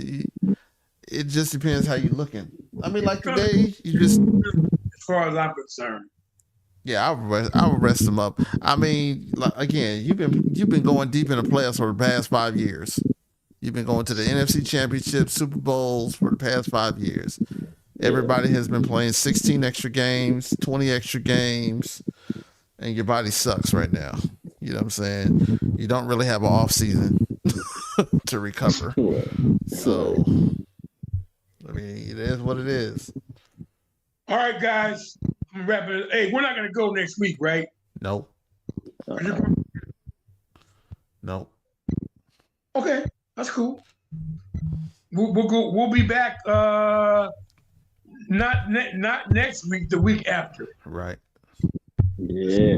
It just depends how you're looking. I mean, like today, you just. As far as I'm concerned. Yeah, I would rest him up. I mean, again, you've been going deep in the playoffs for the past 5 years. You've been going to the NFC Championship, Super Bowls for the past 5 years. Everybody has been playing 16 extra games, 20 extra games, and your body sucks right now. You know what I'm saying? You don't really have an off season to recover. So, I mean, it is what it is. All right, guys. I'm wrapping it. Hey, we're not going to go next week, right? Nope. Nope. Okay, that's cool. We'll go. We'll be back. Not next week. The week after. Right. Yeah.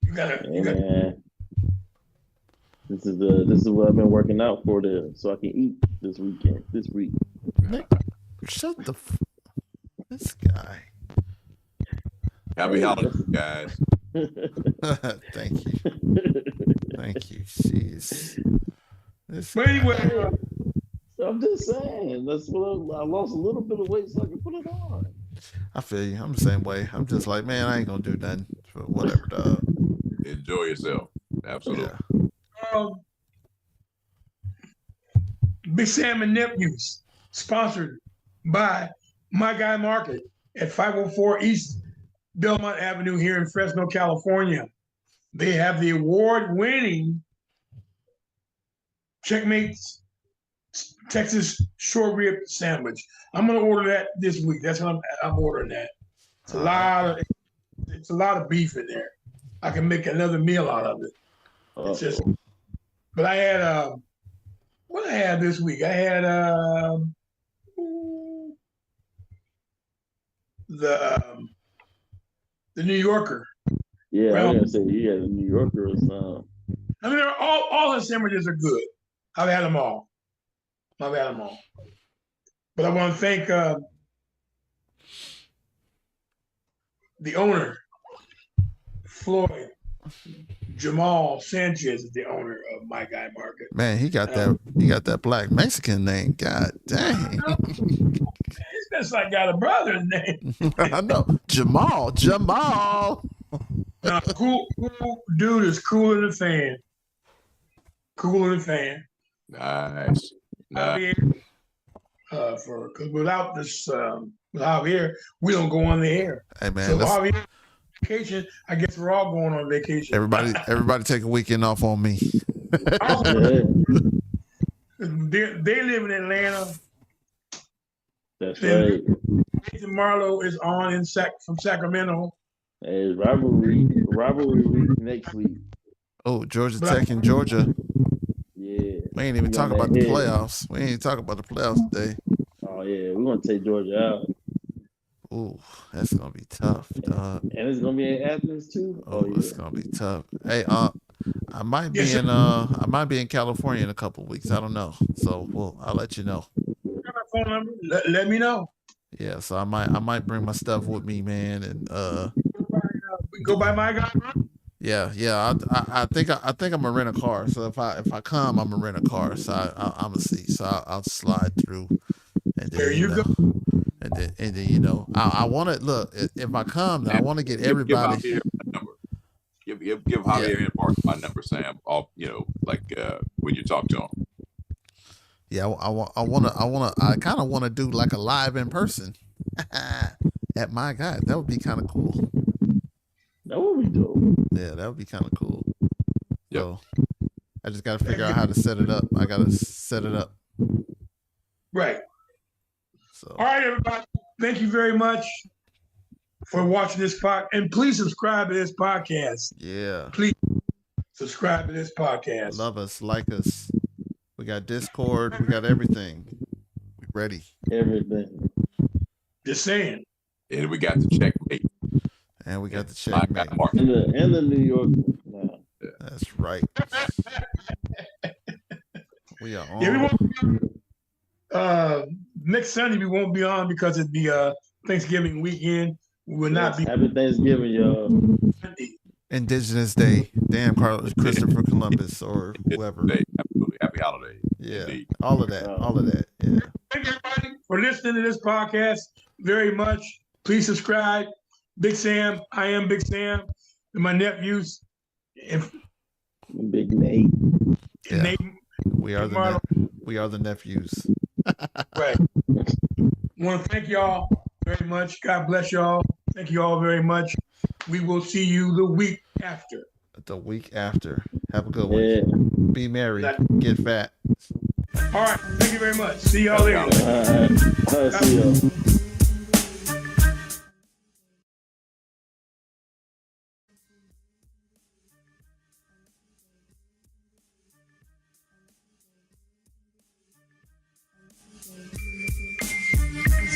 You gotta. This is what I've been working out for so I can eat this week. Nick, shut the. This guy. Happy holidays, guys. Thank you. Jeez. But anyway, I'm just saying. That's what I lost a little bit of weight so I can put it on. I feel you. I'm the same way. I'm just like, man, I ain't gonna do nothing. For whatever, dog. Enjoy yourself. Absolutely. Yeah. Big Sam and Nephews, sponsored by My Guy Market at 504 East Belmont Avenue here in Fresno, California. They have the award-winning Checkmate Texas short rib sandwich. I'm going to order that this week. That's what I'm ordering that. It's a lot of beef in there. I can make another meal out of it. It's just, but I had what I had this week. I had the New Yorker. Yeah, Well, I'm gonna say he had a New Yorker or something. I mean, all his sandwiches are good. I've had them all. But I want to thank the owner, Floyd Sanchez is the owner of My Guy Market. Man, he got that black Mexican name. God dang. That's like got a brother's name. I know. Jamal. No, cool dude is cooler than a fan. Cooler than a fan. Nice. Javier, because without this, with Javier, we don't go on the air. Hey man, So Javier vacation, I guess we're all going on vacation. everybody take a weekend off on me. They live in Atlanta. That's And right. Marlow is on from Sacramento. Hey, rivalry week next week. Oh, Georgia Tech and Georgia. Yeah. We ain't even talking about the playoffs. We ain't even talking about the playoffs today. Oh yeah, we're gonna take Georgia out. Ooh, that's gonna be tough, dog. And it's gonna be in Athens too. Oh, yeah. It's gonna be tough. Hey, I might be in California in a couple of weeks. I don't know. So I'll let you know. Phone number. Let me know. Yeah, so I might bring my stuff with me, man, and we go by My Guy. Yeah. I think I'm gonna rent a car. So if I come, I'm gonna rent a car. So I'm gonna see. So I'll slide through. And then, there you go. And then I want to look. If I come, I want to get everybody. Give Javier my number. Give Javier and Mark my number, Sam. Off, when you talk to him. Yeah, I kind of want to do like a live in person at My Guy. That would be kind of cool. That would be dope. Yeah, that would be kind of cool. Yep. So I just got to figure out how to set it up. I got to set it up. Right. So. All right, everybody. Thank you very much for watching this podcast. And please subscribe to this podcast. Yeah. Please subscribe to this podcast. Love us, like us. We got Discord. We got everything. We ready. Everything. Just saying. And we got the Checkmate. And we got the Checkmate. And the New York. No. That's right. We are on. Yeah, next Sunday we won't be on because it'd be Thanksgiving weekend. We will not be. Happy Thanksgiving, y'all. Indigenous Day. Damn, Christopher Columbus or whoever. Absolutely. Happy holiday. Yeah. Indeed. All of that. Yeah. Thank you, everybody, for listening to this podcast very much. Please subscribe. Big Sam. I am Big Sam. And my nephews. And Big Nate. Yeah. Nate. We are the nephews. Right. Want to thank y'all very much. God bless y'all. Thank you all very much. We will see you the week after. The week after. Have a good one. Yeah. Be merry. Get fat. All right. Thank you very much. See y'all later. All right. See y'all.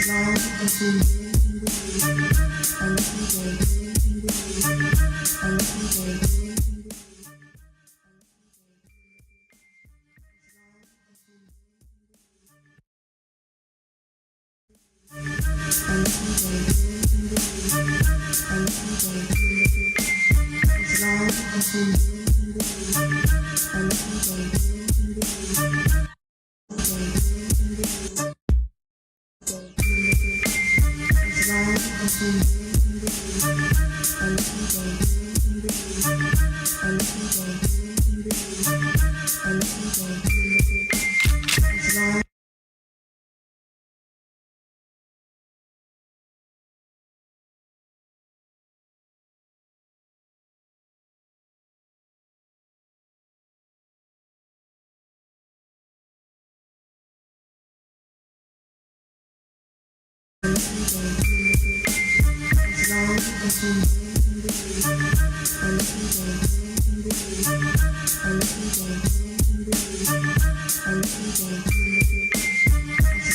As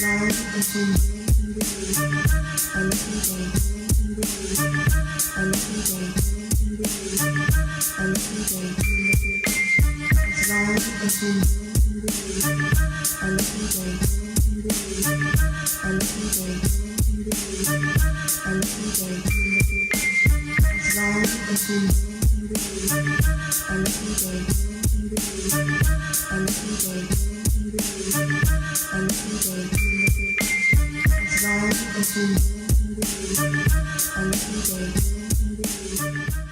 long as I love you, baby.